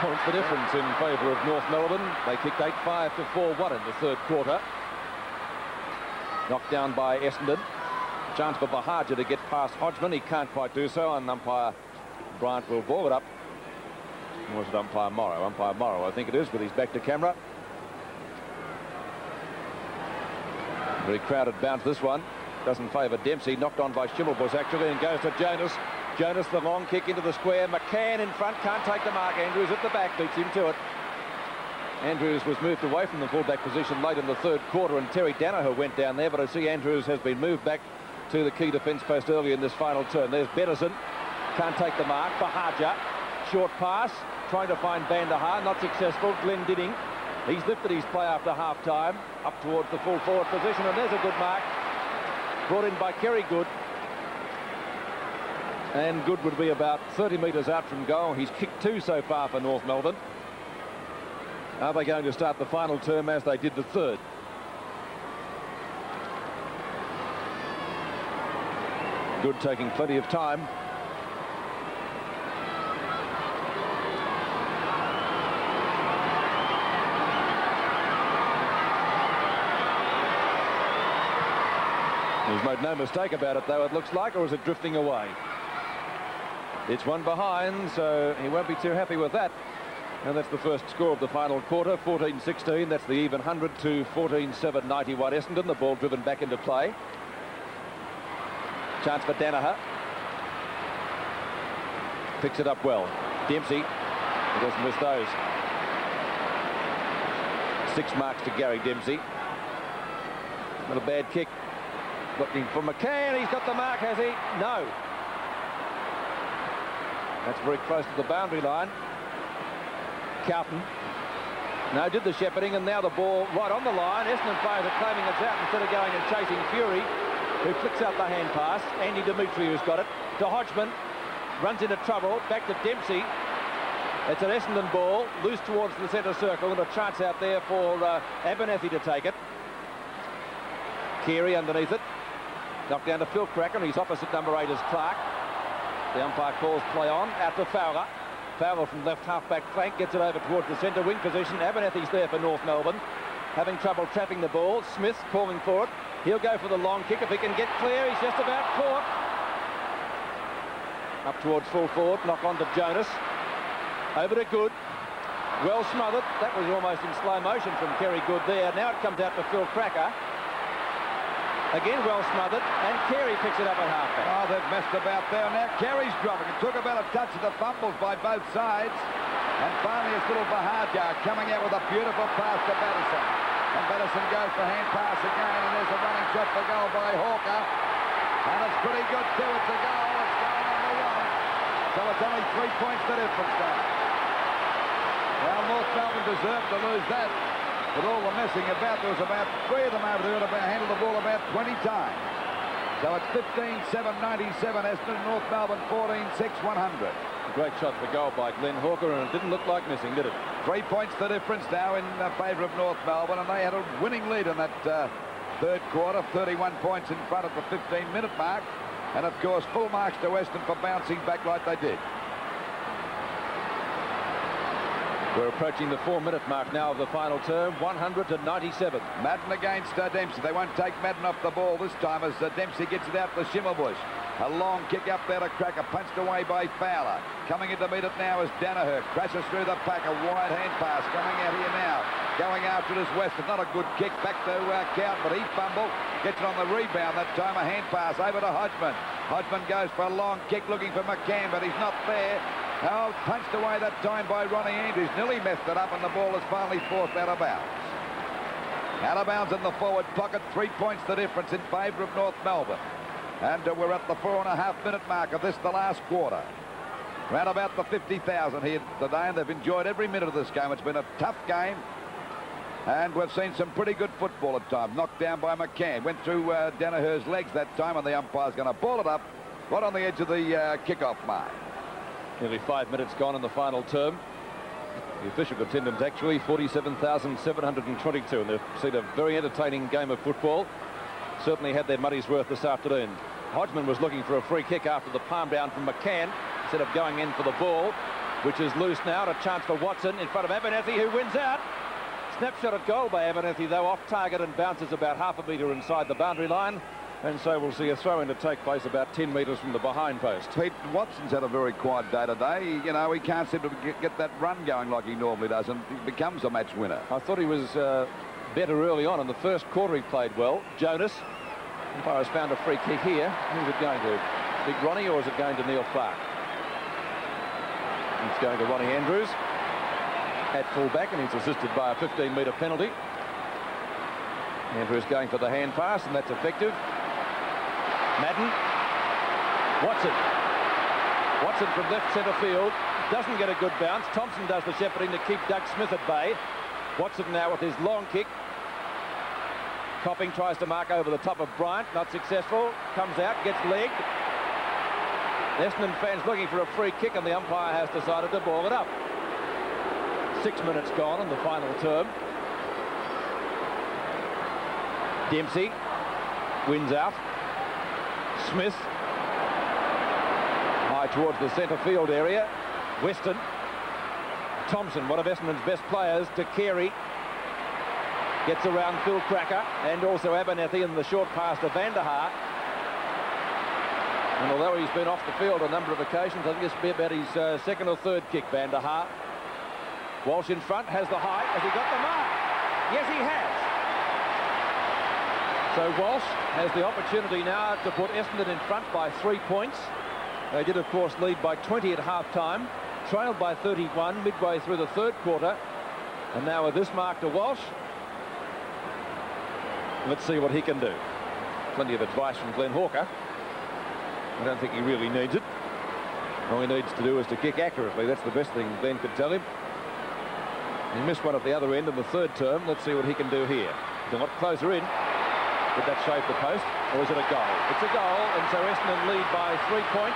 points the difference in favour of North Melbourne. They kicked 8-5 to 4-1 in the third quarter. Knocked down by Essendon. Chance for Bahaja to get past Hodgman. He can't quite do so, and umpire Bryant will ball it up. Or was it umpire Morrow? Umpire Morrow, I think it is, with his back to camera. Very crowded bounce, this one. Doesn't favour Dempsey. Knocked on by Schimmelbusch, actually, and goes to Jonas. Jonas, the long kick into the square. McCann in front, can't take the mark. Andrews at the back, beats him to it. Andrews was moved away from the fullback position late in the third quarter, and Terry Danaher went down there, but I see Andrews has been moved back to the key defence post early in this final turn. There's Bettison, can't take the mark. Bahaja, short pass, trying to find Bandahar, not successful. Glendinning, he's lifted his play after half-time, up towards the full forward position, and there's a good mark, brought in by Kerry Good. And Good would be about 30 metres out from goal. He's kicked 2 so far for North Melbourne. Are they going to start the final term as they did the third? Good taking plenty of time. He's made no mistake about it, though, it looks like, or is it drifting away? It's one behind, so he won't be too happy with that. And that's the first score of the final quarter, 14-16. That's the even 100 to 14-7, 91 Essendon. The ball driven back into play. Chance for Danaher. Picks it up well. Dempsey, he doesn't miss those. 6 marks to Gary Dempsey. Not a bad kick. Looking for McCann. He's got the mark, has he? No. That's very close to the boundary line. Carlton now did the shepherding, and now the ball right on the line. Essendon players are claiming it's out instead of going and chasing Fury, who flicks out the hand pass. Andy Dimitriou's got it to Hodgman, runs into trouble, back to Dempsey. It's an Essendon ball, loose towards the centre circle, and a chance out there for Abernethy to take it. Carey underneath it. Knocked down to Phil Cracker, and he's opposite number 8 is Clark. The umpire calls play on, out to Fowler. Fowler from left half-back flank gets it over towards the centre wing position. Abernethy's there for North Melbourne. Having trouble trapping the ball. Smith calling for it. He'll go for the long kick if he can get clear. He's just about caught. Up towards full forward. Knock on to Jonas. Over to Good. Well smothered. That was almost in slow motion from Kerry Good there. Now it comes out to Phil Cracker. Again well smothered, and Carey picks it up at half-back. Oh, they've messed about there. Now Carey's dropping. It took about a touch of the fumbles by both sides. And finally it's little Bahajar coming out with a beautiful pass to Batterson. And Batterson goes for hand pass again, and there's a running shot for goal by Hawker. And it's pretty good too. It's a goal. It's goal number 1. So it's only 3 points the difference now. Well, North Melbourne deserved to lose that. With all the messing about, there was about 3 of them over there that handled the ball about 20 times. So it's 15-7-97, Essendon, North Melbourne 14-6, 100. Great shot for goal by Glenn Hawker, and it didn't look like missing, did it? 3 points the difference now in favour of North Melbourne, and they had a winning lead in that third quarter, 31 points in front at the 15-minute mark. And, of course, full marks to Essendon for bouncing back like they did. We're approaching the 4-minute mark now of the final term, 100-97. Madden against Dempsey. They won't take Madden off the ball this time as Dempsey gets it out to Schimmelbusch. A long kick up there to Cracker, punched away by Fowler. Coming in to meet it now is Danaher. Crashes through the pack, a wide hand pass coming out here now. Going after it is Weston. Not a good kick back to Count, but he fumbled. Gets it on the rebound. That time a hand pass over to Hodgman. Hodgman goes for a long kick looking for McCann, but he's not there. Oh, punched away that time by Ronnie Andrews. Nearly messed it up, and the ball is finally forced out of bounds. Out of bounds in the forward pocket. 3 points the difference in favour of North Melbourne. And we're at the 4.5-minute mark of this, the last quarter. Round about the 50,000 here today, and they've enjoyed every minute of this game. It's been a tough game, and we've seen some pretty good football at times. Knocked down by McCann. Went through Danaher's legs that time, and the umpire's going to ball it up right on the edge of the kickoff mark. Nearly 5 minutes gone in the final term. The official attendance actually 47,722, and they've seen a very entertaining game of football. Certainly had their money's worth this afternoon. Hodgman was looking for a free kick after the palm down from McCann instead of going in for the ball, which is loose now. And a chance for Watson in front of Abernethy, who wins out. Snapshot at goal by Abernethy, though off target and bounces about half a metre inside the boundary line. And so we'll see a throw-in to take place about 10 metres from the behind post. Pete Watson's had a very quiet day today. You know, he can't seem to get that run going like he normally does, and he becomes a match winner. I thought he was better early on. In the first quarter he played well. Jonas, umpire has found a free kick here. Who's it going to? Big Ronnie, or is it going to Neil Clark? It's going to Ronnie Andrews at full-back, and he's assisted by a 15-metre penalty. Andrews going for the hand pass, and that's effective. Madden. Watson from left centre field. Doesn't get a good bounce. Thompson does the shepherding to keep Doug Smith at bay. Watson now with his long kick. Copping tries to mark over the top of Bryant. Not successful. Comes out, gets legged. Essendon fans looking for a free kick, and the umpire has decided to ball it up. 6 minutes gone in the final term. Dempsey wins out. Smith high towards the centre field area. Weston. Thompson, one of Essendon's best players, to Carey. Gets around Phil Cracker and also Abernethy in the short pass to Van der Haar. And although he's been off the field a number of occasions, I think it's about his second or third kick, Van der Haar. Walsh in front, has the height. Has he got the mark? Yes, he has. So Walsh has the opportunity now to put Essendon in front by 3 points. They did, of course, lead by 20 at half-time, trailed by 31 midway through the third quarter. And now with this mark to Walsh, let's see what he can do. Plenty of advice from Glenn Hawker. I don't think he really needs it. All he needs to do is to kick accurately. That's the best thing Glenn could tell him. He missed one at the other end in the third term. Let's see what he can do here. He's a lot closer in. Did that shave the post, or is it a goal? It's a goal, and so Essendon lead by 3 points.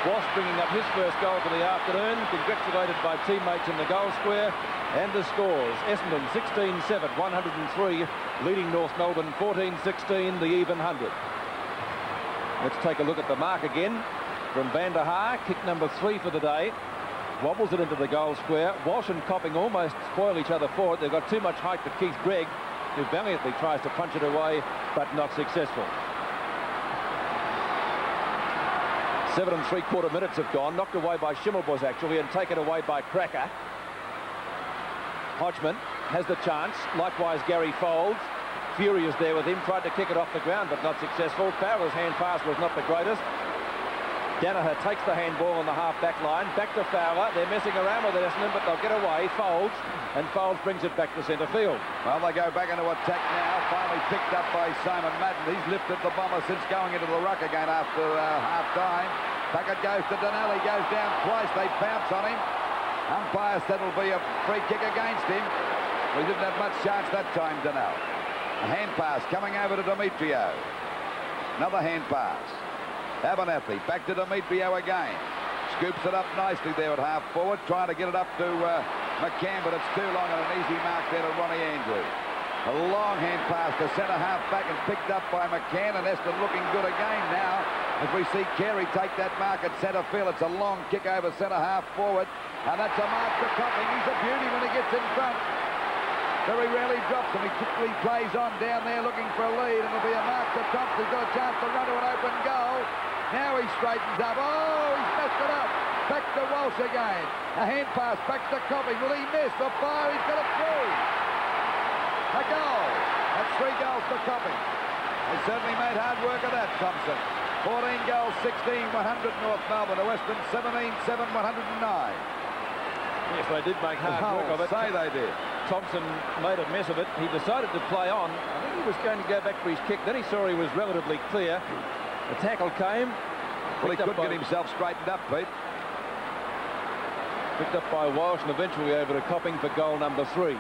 Walsh bringing up his first goal for the afternoon, congratulated by teammates in the goal square. And the scores: Essendon 16-7, 103, leading North Melbourne 14-16, the even 100. Let's take a look at the mark again. from Van der Haar. Kick number 3 for the day. Wobbles it into the goal square. Walsh and Copping almost spoil each other for it. They've got too much height for Keith Gregg, who valiantly tries to punch it away, but not successful. 7 3/4 minutes have gone. Knocked away by Schimmelbusch, actually, and taken away by Cracker. Hodgman has the chance. Likewise, Gary Folds. Fury is there with him. Tried to kick it off the ground, but not successful. Fowler's hand pass was not the greatest. Danaher takes the handball on the half-back line. Back to Fowler. They're messing around with Essendon, but they'll get away. Folds, and Folds brings it back to centre field. Well, they go back into attack now. Finally picked up by Simon Madden. He's lifted the Bomber since going into the ruck again after half-time. Back it goes to Donnell. He goes down twice. They pounce on him. Umpire said it'll be a free kick against him. We didn't have much chance that time, Donnell. A hand pass coming over to Demetrio. Another hand pass. Abernathy back to Demetrio again. Scoops it up nicely there at half forward, trying to get it up to McCann, but it's too long and an easy mark there to Ronnie Andrew. A long hand pass to centre half back and picked up by McCann, and Essendon looking good again now as we see Carey take that mark at centre field. It's a long kick over centre half forward, and that's a mark to Copping. He's a beauty when he gets in front. Very rarely drops him. He quickly plays on down there looking for a lead, and it'll be a mark to Thompson. He's got a chance to run to an open goal. Now he straightens up. Oh, he's messed it up. Back to Walsh again. A hand pass back to Copping. Will he miss? The fire, he's got it through. A goal. That's 3 goals for Copping. They certainly made hard work of that, Thompson. 14 goals, 16, 100 North Melbourne. To Western, 17, 7, 109. Yes, they did make hard work of it. Say they did. Thompson made a mess of it. He decided to play on. I think he was going to go back for his kick. Then he saw he was relatively clear. The tackle came. Well, he couldn't get himself straightened up, Pete. Picked up by Walsh and eventually over to Copping for goal number 3.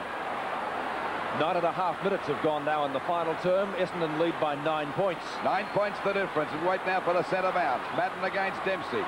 9.5 minutes have gone now in the final term. Essendon lead by 9 points. 9 points the difference. And wait now for the centre bounce. Madden against Dempsey.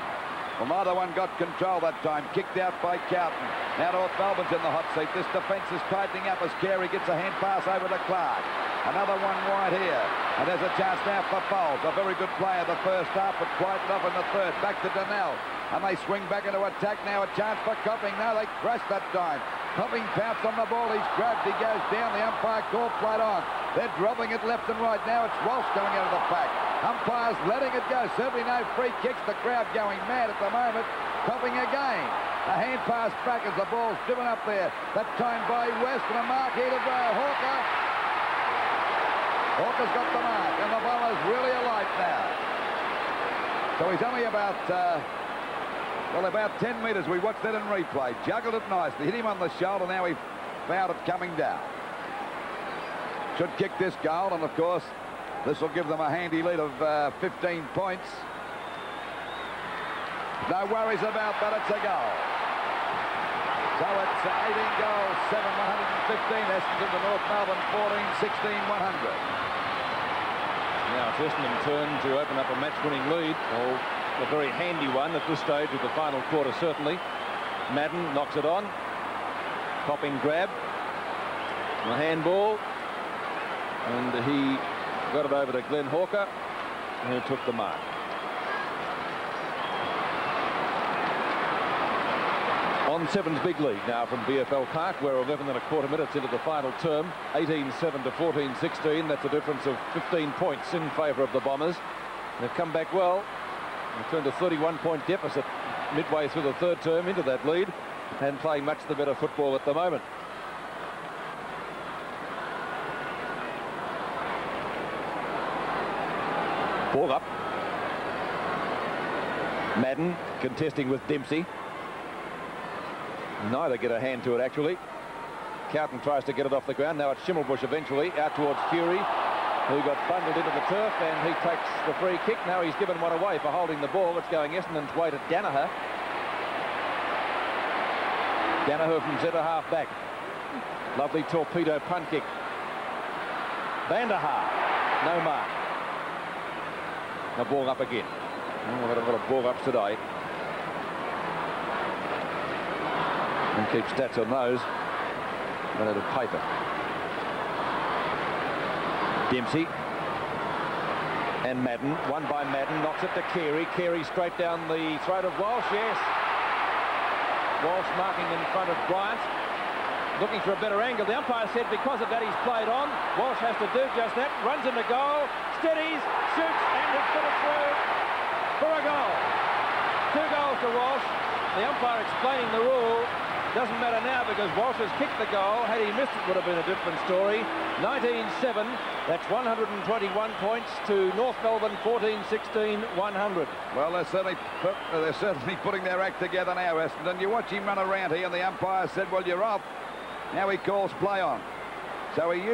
Well, neither one got control that time. Kicked out by Carlton. Now North Melbourne's in the hot seat. This defence is tightening up as Carey gets a hand pass over to Clark. Another one wide here. And there's a chance now for Foles. A very good player the first half, but quite enough in the third. Back to Donnell. And they swing back into attack now. A chance for Copping. Now they crash that time. Copping pounced on the ball. He's grabbed. He goes down. The umpire called flat on. They're dropping it left and right. Now it's Walsh coming out of the pack. Umpire's letting it go. Certainly no free kicks. The crowd going mad at the moment. Copping again. A hand pass back as the ball's driven up there. That time by West, and a mark here to Hawker. Hawker's got the mark, and the Bombers really alight now. So he's only about, about 10 metres. We watched that in replay. Juggled it nicely. Hit him on the shoulder. Now he found it coming down. Should kick this goal, and of course, this will give them a handy lead of 15 points. No worries about that. It's a goal. So it's 18 goals, 7, 115. Essendon to North Melbourne, 14, 16, 100. Now it's Essendon's turn to open up a match-winning lead. Oh, a very handy one at this stage of the final quarter, certainly. Madden knocks it on. Copping grab. The handball. And he got it over to Glenn Hawker, who took the mark. On Seven's big lead now from BFL Park. We're 11.25 minutes into the final term. 18-7 to 14-16. That's a difference of 15 points in favour of the Bombers. They've come back well. They've turned a 31-point deficit midway through the third term into that lead and playing much the better football at the moment. Ball up. Madden contesting with Dempsey. Neither get a hand to it, actually. Carlton tries to get it off the ground. Now it's Schimmelbusch eventually out towards Fury, who got bundled into the turf, and he takes the free kick. Now he's given one away for holding the ball. It's going Essendon's way to Danaher. Danaher from centre half back. Lovely torpedo punt kick. Van der Haar. No mark. The ball up again. Oh, we've had a lot of ball ups today. And keep stats on those. Run out of paper. Dempsey. And Madden, won by Madden, knocks it to Carey. Carey straight down the throat of Walsh, yes. Walsh marking in front of Bryant. Looking for a better angle. The umpire said because of that he's played on. Walsh has to do just that. Runs into goal, steadies, shoots, and has put it through for a goal. 2 goals to Walsh. The umpire explaining the rule. Doesn't matter now because Walsh has kicked the goal. Had he missed it, would have been a different story. 19-7. That's 121 points to North Melbourne 14-16, 100. Well, they're certainly putting their act together now, Essendon. You watch him run around here, and the umpire said, "Well, you're off." Now he calls play on. So he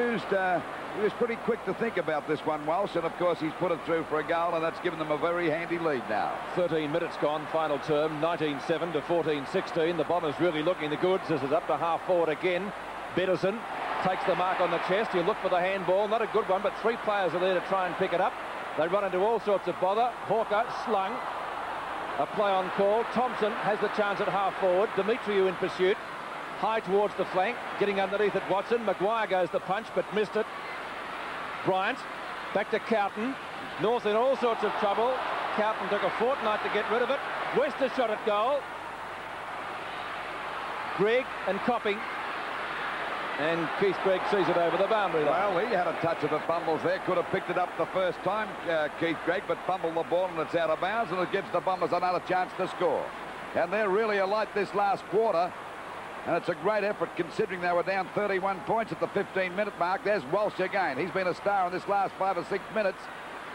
was pretty quick to think about this one, Walsh, and of course he's put it through for a goal, and that's given them a very handy lead now. 13 minutes gone, final term, 19-7 to 14-16. The Bombers really looking the goods. This is up to half forward again. Bedderson takes the mark on the chest. You look for the handball, not a good one, but 3 players are there to try and pick it up. They run into all sorts of bother. Hawker slung. A play on call. Thompson has the chance at half forward. Demetriou in pursuit. High towards the flank, getting underneath at Watson. Maguire goes the punch, but missed it. Bryant, back to Cowton. North in all sorts of trouble. Cowton took a fortnight to get rid of it. West a shot at goal. Gregg and Copping. And Keith Gregg sees it over the boundary line. Well, he had a touch of the fumbles there. Could have picked it up the first time, Keith Gregg, but fumbled the ball and it's out of bounds, and it gives the Bombers another chance to score. And they're really alight this last quarter. And it's a great effort considering they were down 31 points at the 15-minute mark. There's Walsh again. He's been a star in this last 5 or 6 minutes.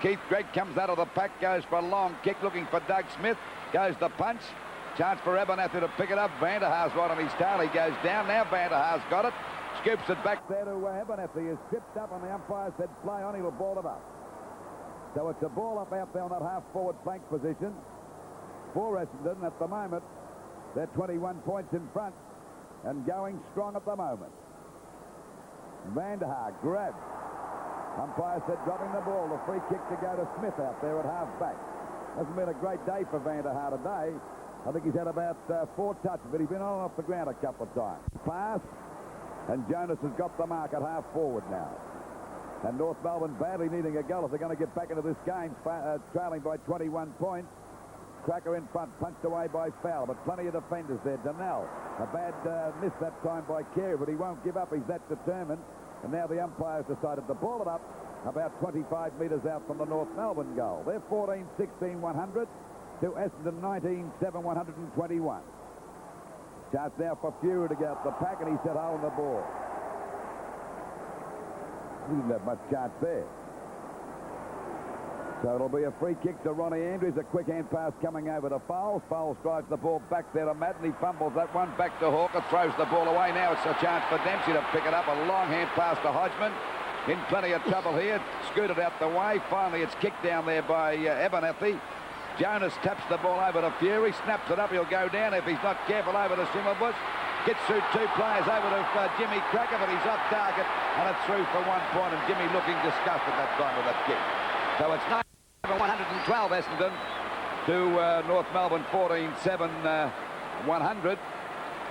Keith Gregg comes out of the pack, goes for a long kick, looking for Doug Smith. Goes the punch. Chance for Abernathy to pick it up. Vanderhaar's right on his tail. He goes down. Now Vanderhaar's got it. Scoops it back there to Abernathy. Is tripped up, and the umpire said play on. He'll ball it up. So it's a ball up out there on that half-forward flank position for Essendon. At the moment, they're 21 points in front. And going strong at the moment. Vanderhaar grabs. Umpire said dropping the ball. The free kick to go to Smith out there at half-back. Hasn't been a great day for Vanderhaar today. I think he's had about 4 touches, but he's been on and off the ground a couple of times. Pass, and Jonas has got the mark at half-forward now. And North Melbourne badly needing a goal if they're going to get back into this game, trailing by 21 points. Cracker in front, punched away by Fowler, but plenty of defenders there. Donnell, a bad miss that time by Carey, but he won't give up. He's that determined. And now the umpires decided to ball it up about 25 metres out from the North Melbourne goal. They're 14-16, 100 to Essendon 19-7, 121. Chance now for Fury to get up the pack, and he set hole in the ball. He didn't have much chance there. So it'll be a free kick to Ronnie Andrews. A quick hand pass coming over to Fowles. Fowles drives the ball back there to Madden. He fumbles that one. Back to Hawker. Throws the ball away. Now it's a chance for Dempsey to pick it up. A long hand pass to Hodgman. In plenty of trouble here. Scooted out the way. Finally, it's kicked down there by Abernathy. Jonas taps the ball over to Fury. Snaps it up. He'll go down if he's not careful over to Simmerbush. Gets through 2 players over to Jimmy Cracker, but he's off target. And it's through for 1 point. And Jimmy looking disgusted that time with that kick. So it's 112 Essendon to North Melbourne 14-7, 100.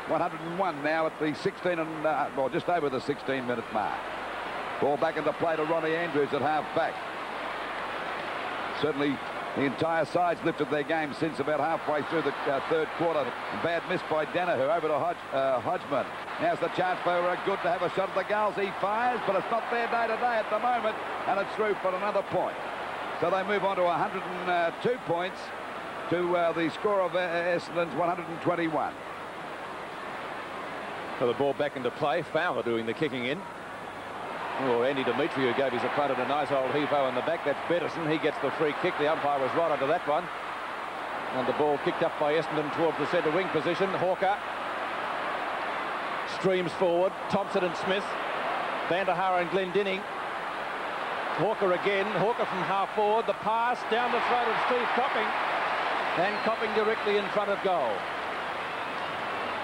101 now at the 16 and well, just over the 16-minute mark. Ball back into play to Ronnie Andrews at half-back. Certainly the entire side's lifted their game since about halfway through the 3rd quarter. Bad miss by Danaher over to Hodgman. Now's the chance for Good to have a shot at the goals. He fires, but it's not their day today at the moment, and it's through for another point. So they move on to 102 points to the score of Essendon's 121. So the ball back into play. Fowler doing the kicking in. Oh, Andy Demetriou gave his opponent a nice old heave-ho in the back. That's Bedderson. He gets the free kick. The umpire was right onto that one. And the ball kicked up by Essendon towards the centre wing position. Hawker streams forward. Thompson and Smith. Vanderhaar and Glendinning. Hawker again. Hawker from half forward. The pass down the throat of Steve Copping. And Copping directly in front of goal.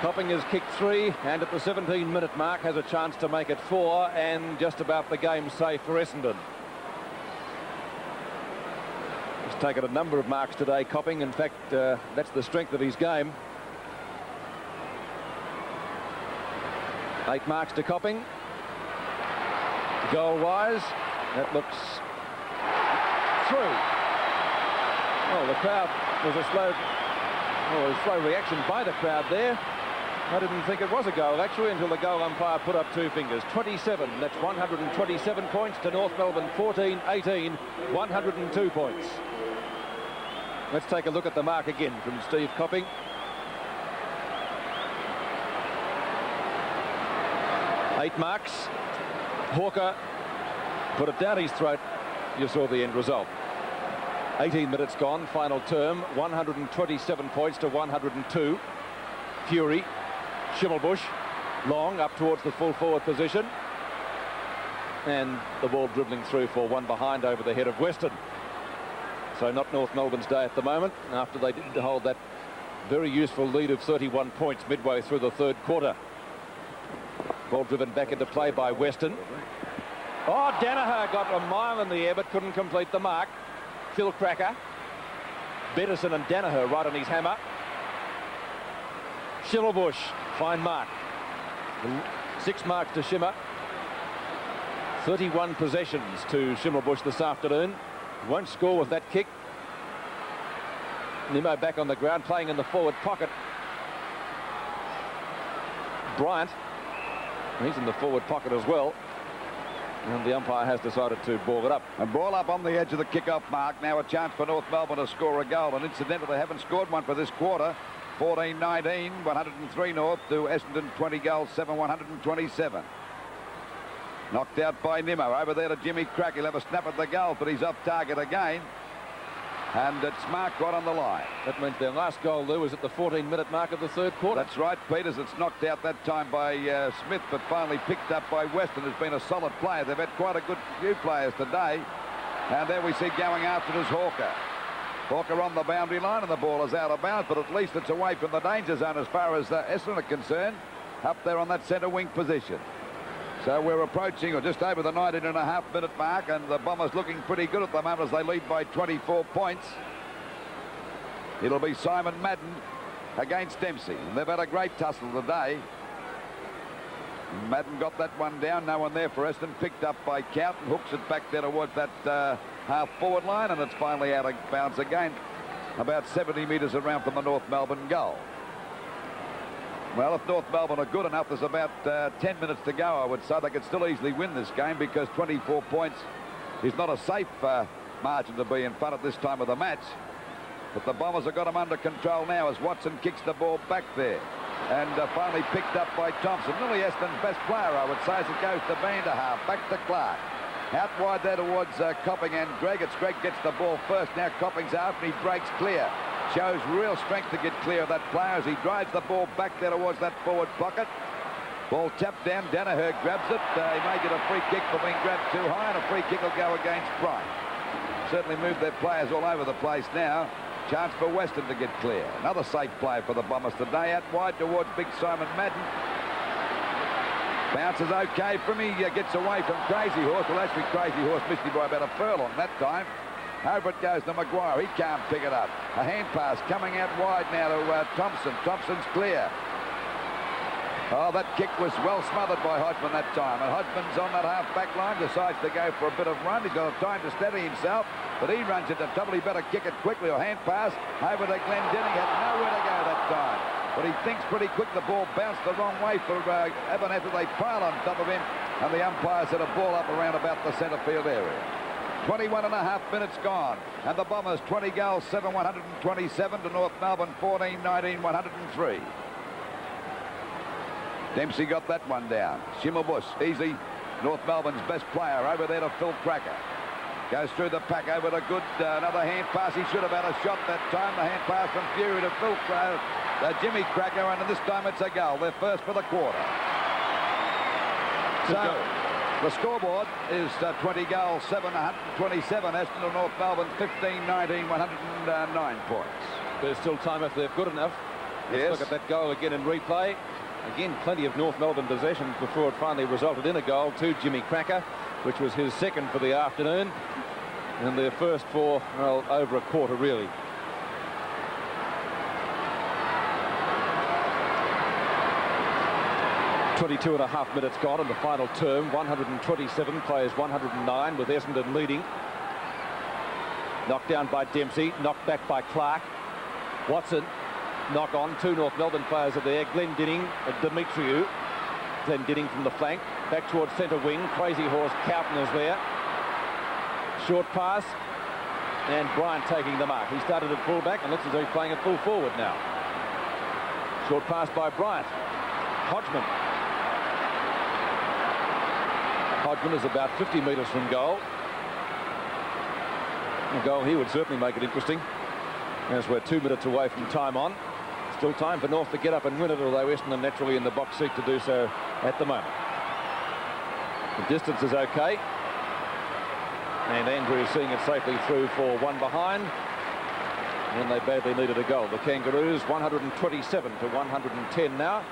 Copping has kicked 3 and at the 17-minute mark has a chance to make it 4 and just about the game safe for Essendon. He's taken a number of marks today, Copping. In fact, that's the strength of his game. 8 marks to Copping. Goal-wise, that looks through. Oh, the crowd was a slow reaction by the crowd there. I didn't think it was a goal, actually, until the goal umpire put up two fingers. 27, that's 127 points to North Melbourne, 14-18, 102 points. Let's take a look at the mark again from Steve Copping. Eight marks. Hawker put it down his throat. You saw the end result. 18 minutes gone, final term, 127 points to 102. Fury, Schimmelbusch, long up towards the full forward position. And the ball dribbling through for one behind over the head of Western. So not North Melbourne's day at the moment, after they did hold that very useful lead of 31 points midway through the third quarter. Ball driven back into play by Western. Oh, Danaher got a mile in the air but couldn't complete the mark. Phil Cracker, Bettison and Danaher right on his hammer. Schimmelbusch, fine mark. 6 marks to Schimmer. 31 possessions to Schimmelbusch this afternoon. Won't score with that kick. Nimmo back on the ground, playing in the forward pocket. Bryant, he's in the forward pocket as well. And the umpire has decided to ball it up. A ball up on the edge of the kick-off mark. Now a chance for North Melbourne to score a goal. And incidentally, they haven't scored one for this quarter. 14-19, 103 North to Essendon, 20 goals, 7, 127. Knocked out by Nimmo. Over there to Jimmy Crack. He'll have a snap at the goal, but he's off target again. And it's marked right on the line. That means their last goal, Lou, was at the 14-minute mark of the third quarter. That's right, Peters. It's knocked out that time by Smith, but finally picked up by Western, who's been a solid player. They've had quite a good few players today. And there we see going after it is Hawker. Hawker on the boundary line, and the ball is out of bounds, but at least it's away from the danger zone as far as Essendon are concerned, up there on that centre wing position. So we're approaching, or just over the 19.5-minute mark, and the Bombers looking pretty good at the moment as they lead by 24 points. It'll be Simon Madden against Dempsey. And they've had a great tussle today. Madden got that one down, no one there for Essendon, picked up by Count, hooks it back there towards that half-forward line, and it's finally out of bounds again, about 70 metres around from the North Melbourne goal. Well, if North Melbourne are good enough, there's about 10 minutes to go, I would say. They could still easily win this game because 24 points is not a safe margin to be in front at this time of the match. But the Bombers have got them under control now as Watson kicks the ball back there. And finally picked up by Thompson. Really Essendon's best player, I would say, as it goes to Vanderhaar. Back to Clark. Out wide there towards Copping and Gregg. It's Gregg gets the ball first. Now Copping's out and he breaks clear. Shows real strength to get clear of that player as he drives the ball back there towards that forward pocket. Ball tapped down. Danaher grabs it. He may get a free kick for being grabbed too high, and a free kick will go against Bryant. Certainly moved their players all over the place now. Chance for Western to get clear. Another safe play for the Bombers today. Out wide towards big Simon Madden. Bounces okay from him. He gets away from Crazy Horse. Well, actually, Crazy Horse missed him by about a furlong that time. Over it goes to Maguire. He can't pick it up. A hand pass coming out wide now to Thompson. Thompson's clear. Oh, that kick was well smothered by Hodgman that time. And Hodgman's on that half-back line, decides to go for a bit of run. He's got time to steady himself, but he runs into trouble. He better kick it quickly, or hand pass over to Glendenning. Had nowhere to go that time. But he thinks pretty quick. The ball bounced the wrong way for Abernethy. They pile on top of him, and the umpires set a ball up around about the centre field area. 21.5 minutes gone, and the Bombers 20 goals, 7, 127 to North Melbourne, 14-19, 103. Dempsey got that one down. Schimmelbusch, easy. North Melbourne's best player over there to Phil Cracker. Goes through the pack over to Good. Another hand pass. He should have had a shot that time. The hand pass from Fury to Phil Jimmy Cracker, and this time it's a goal. They're first for the quarter. So the scoreboard is 20 goals, 7, 127. Essendon, North Melbourne, 15-19, 109 points. There's still time if they're good enough. Let's look at that goal again in replay. Again, plenty of North Melbourne possession before it finally resulted in a goal to Jimmy Cracker, which was his second for the afternoon, and their first for, well, over a quarter, really. .22.5 minutes gone in the final term. 127 plays 109 with Essendon leading. Knocked down by Dempsey, knocked back by Clark. Watson, knock on. 2 North Melbourne players are there. Glendinning and Demetriou. Glendinning from the flank. Back towards centre wing. Crazy Horse Cowton is there. Short pass. And Bryant taking the mark. He started at fullback and looks as though he's playing at full forward now. Short pass by Bryant. Hodgman. Hodgman is about 50 metres from goal. A goal he would certainly make it interesting, as we're 2 minutes away from time on. Still time for North to get up and win it, although Essendon naturally in the box seek to do so at the moment. The distance is okay, and Andrew is seeing it safely through for 1 behind, and they badly needed a goal. The Kangaroos 127 to 110 now.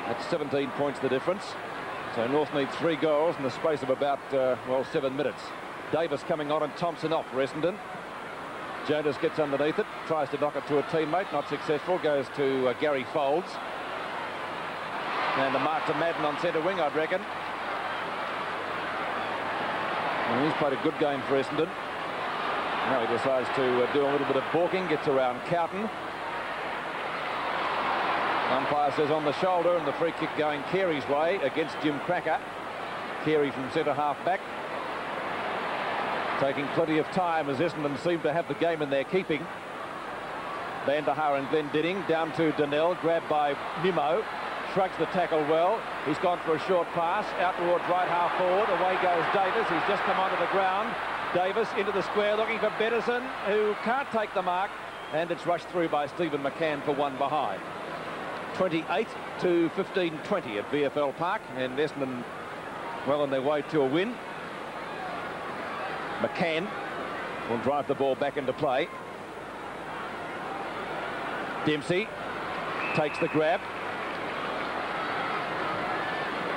That's 17 points the difference. So North needs 3 goals in the space of about 7 minutes. Davis coming on and Thompson off for Essendon. Jonas gets underneath it, tries to knock it to a teammate, not successful, goes to Gary Folds. And the mark to Madden on centre wing, I'd reckon. And he's played a good game for Essendon. Now he decides to do a little bit of balking, gets around Cowton. Umpire says on the shoulder, and the free kick going Carey's way against Jim Cracker. Carey from centre half back. Taking plenty of time as Essendon seem to have the game in their keeping. Van der Haar and Glendinning down to Donnell, grabbed by Nimmo. Shrugs the tackle well. He's gone for a short pass out towards right half forward. Away goes Davis. He's just come onto the ground. Davis into the square looking for Bettison, who can't take the mark, and it's rushed through by Stephen McCann for 1 behind. 28 to 15-20 at VFL Park, and Essendon well on their way to a win. McCann will drive the ball back into play. Dempsey takes the grab.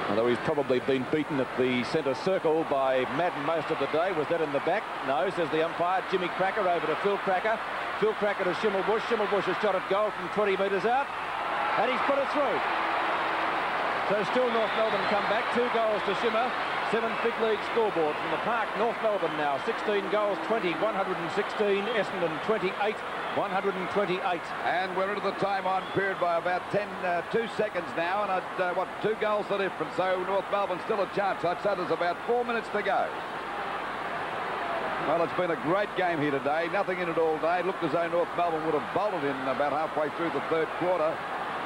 Although he's probably been beaten at the centre circle by Madden most of the day. Was that in the back? No, says the umpire. Jimmy Cracker over to Phil Cracker. Phil Cracker to Schimmelbusch. Schimmelbusch has shot at goal from 20 metres out. And he's put it through. So still North Melbourne come back. 2 goals to Schimmer. 7 big league scoreboard from the park. North Melbourne now 16 goals, 20, 116. Essendon 28, 128. And we're into the time on period by about 2 seconds now, and 2 goals the difference. So North Melbourne still a chance. I'd say there's about 4 minutes to go. Well, it's been a great game here today. Nothing in it all day. Looked as though North Melbourne would have bolted in about halfway through the 3rd quarter.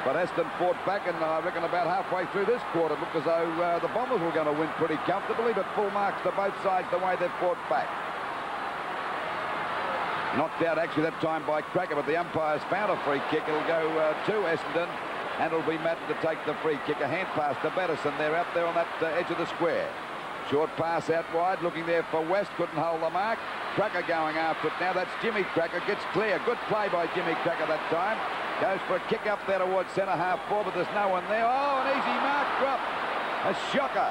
But Essendon fought back, and I reckon about halfway through this quarter, it looked as though the Bombers were going to win pretty comfortably, but full marks to both sides the way they've fought back. Knocked out actually that time by Cracker, but the umpire's found a free kick. It'll go to Essendon, and it'll be Madden to take the free kick. A hand pass to Bettison. They're out there on that edge of the square. Short pass out wide, looking there for West, couldn't hold the mark. Cracker going after it now. That's Jimmy Cracker, gets clear. Good play by Jimmy Cracker that time. Goes for a kick up there towards centre half forward, but there's no one there. Oh, an easy mark drop. A shocker.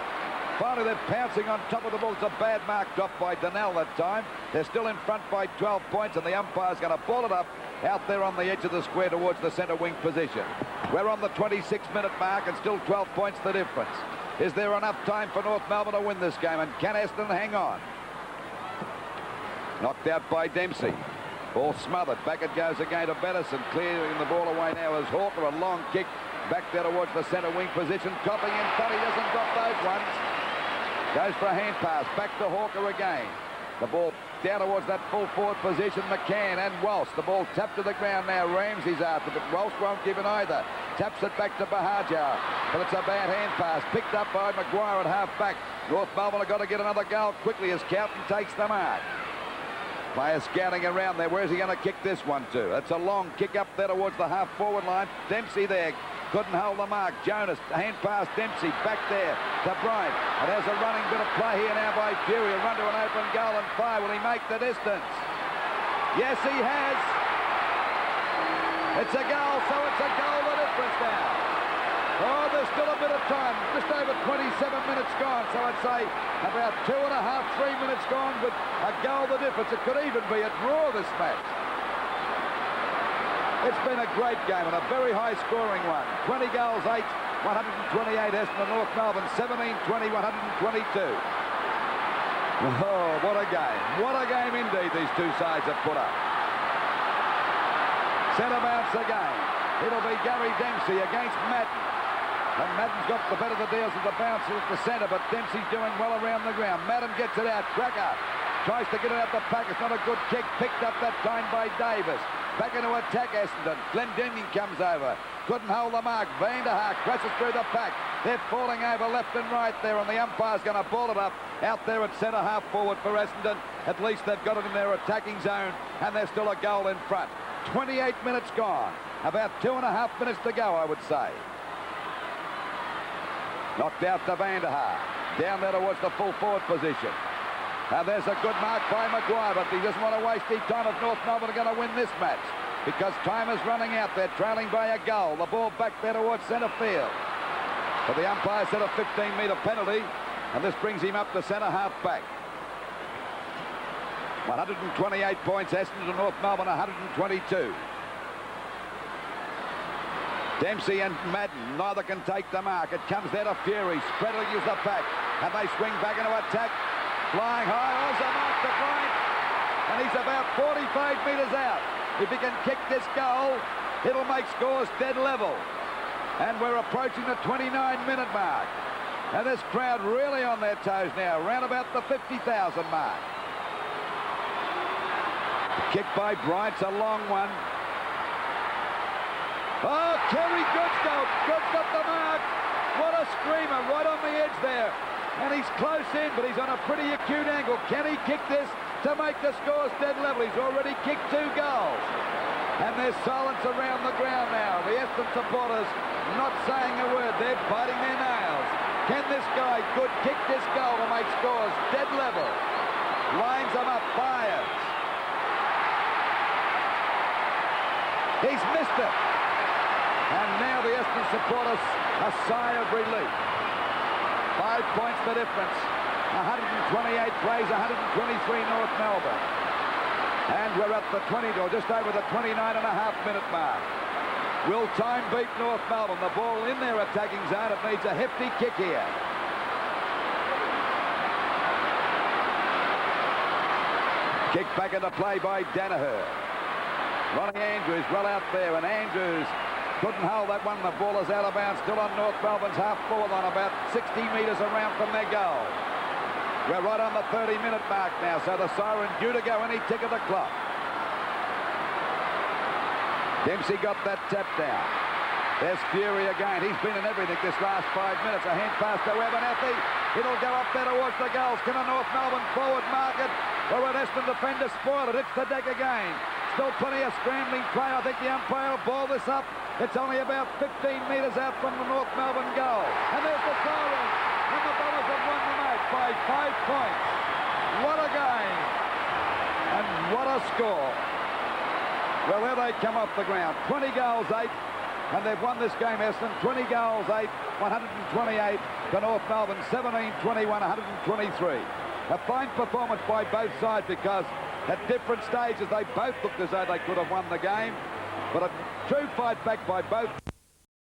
Finally, they're pouncing on top of the ball. It's a bad mark drop by Donnell that time. They're still in front by 12 points, and the umpire's going to ball it up out there on the edge of the square towards the centre wing position. We're on the 26-minute mark, and still 12 points the difference. Is there enough time for North Melbourne to win this game, and can Essendon hang on? Knocked out by Dempsey. Ball smothered. Back it goes again to Bettison. Clearing the ball away now is Hawker. A long kick back there towards the centre wing position. Copping in front. He doesn't drop those ones. Goes for a hand pass. Back to Hawker again. The ball down towards that full forward position. McCann and Walsh. The ball tapped to the ground now. Ramsey's after, but Walsh won't give it either. Taps it back to Bahajar. But it's a bad hand pass. Picked up by Maguire at half back. North Melbourne have got to get another goal quickly as Cowton takes the mark. Player scouting around there. Where's he going to kick this one to? That's a long kick up there towards the half-forward line. Dempsey there. Couldn't hold the mark. Jonas, hand pass Dempsey. Back there to Bryant. And there's a running bit of play here now by Fury. He'll run to an open goal and fire. Will he make the distance? Yes, he has. It's a goal, so it's a goal the difference now. Oh, there's still a bit of time. Just over 27 minutes gone. So I'd say about 2.5, 3 minutes gone with a goal the difference. It could even be a draw this match. It's been a great game and a very high-scoring one. 20 goals, 8, 128 Essendon, North Melbourne, 17-20, 122. Oh, what a game. What a game indeed these two sides have put up. Centre bounce again. It'll be Gary Dempsey against Madden. And Madden's got the better of the deals with the bouncer at the centre, but Dempsey's doing well around the ground. Madden gets it out. Cracker tries to get it out the pack. It's not a good kick. Picked up that time by Davis. Back into attack, Essendon. Glendinning comes over. Couldn't hold the mark. Van der Haag crashes through the pack. They're falling over left and right there, and the umpire's going to ball it up out there at centre half forward for Essendon. At least they've got it in their attacking zone, and there's still a goal in front. 28 minutes gone. About 2.5 minutes to go, I would say. Knocked out to Van der Haag. Down there towards the full forward position. Now there's a good mark by Maguire, but he doesn't want to waste any time if North Melbourne are going to win this match, because time is running out. They're trailing by a goal. The ball back there towards centre field. But the umpire said a 15-metre penalty, and this brings him up to centre half back. 128 points, Essendon to North Melbourne 122. Dempsey and Madden, neither can take the mark. It comes there to Fury. Spreading is the pack, and they swing back into attack. Flying high, also mark to Bryant, and he's about 45 metres out. If he can kick this goal, it'll make scores dead level. And we're approaching the 29-minute mark. And this crowd really on their toes now, around about the 50,000 mark. Kick by Bryant's a long one. Oh, Kerry Good's goal. Good's got the mark. What a screamer right on the edge there. And he's close in, but he's on a pretty acute angle. Can he kick this to make the scores dead level? He's already kicked 2 goals. And there's silence around the ground now. The Essendon supporters not saying a word. They're biting their nails. Can this guy Good kick this goal to make scores dead level? Lines them up, fires. He's missed it. And now the Essendon supporters, a sigh of relief. 5 points the difference. 128 plays, 123 North Melbourne. And we're at the 20, or just over the 29.5-minute mark. Will time beat North Melbourne? The ball in their attacking zone. It needs a hefty kick here. Kick back into play by Danaher. Ronnie Andrews well out there, and Andrews couldn't hold that one. The ball is out of bounds, still on North Melbourne's half forward on about 60 metres around from their goal. We're right on the 30-minute mark now, so the siren due to go any tick of the clock. Dempsey got that tap down. There's Fury again. He's been in everything this last 5 minutes. A hand pass to Abernathy. It'll go up there towards the goals. Can a North Melbourne forward mark it, or an Essendon defender spoil it? It's the deck again. Still plenty of scrambling play. I think the umpire will ball this up. It's only about 15 metres out from the North Melbourne goal. And there's the siren. And the Bombers have won the match by 5 points. What a game. And what a score. Well, there they come off the ground. 20 goals, 8. And they've won this game, Essendon. 20 goals, 8. 128 to North Melbourne. 17-21, 123. A fine performance by both sides, because at different stages they both looked as though they could have won the game. But a true fight back by both.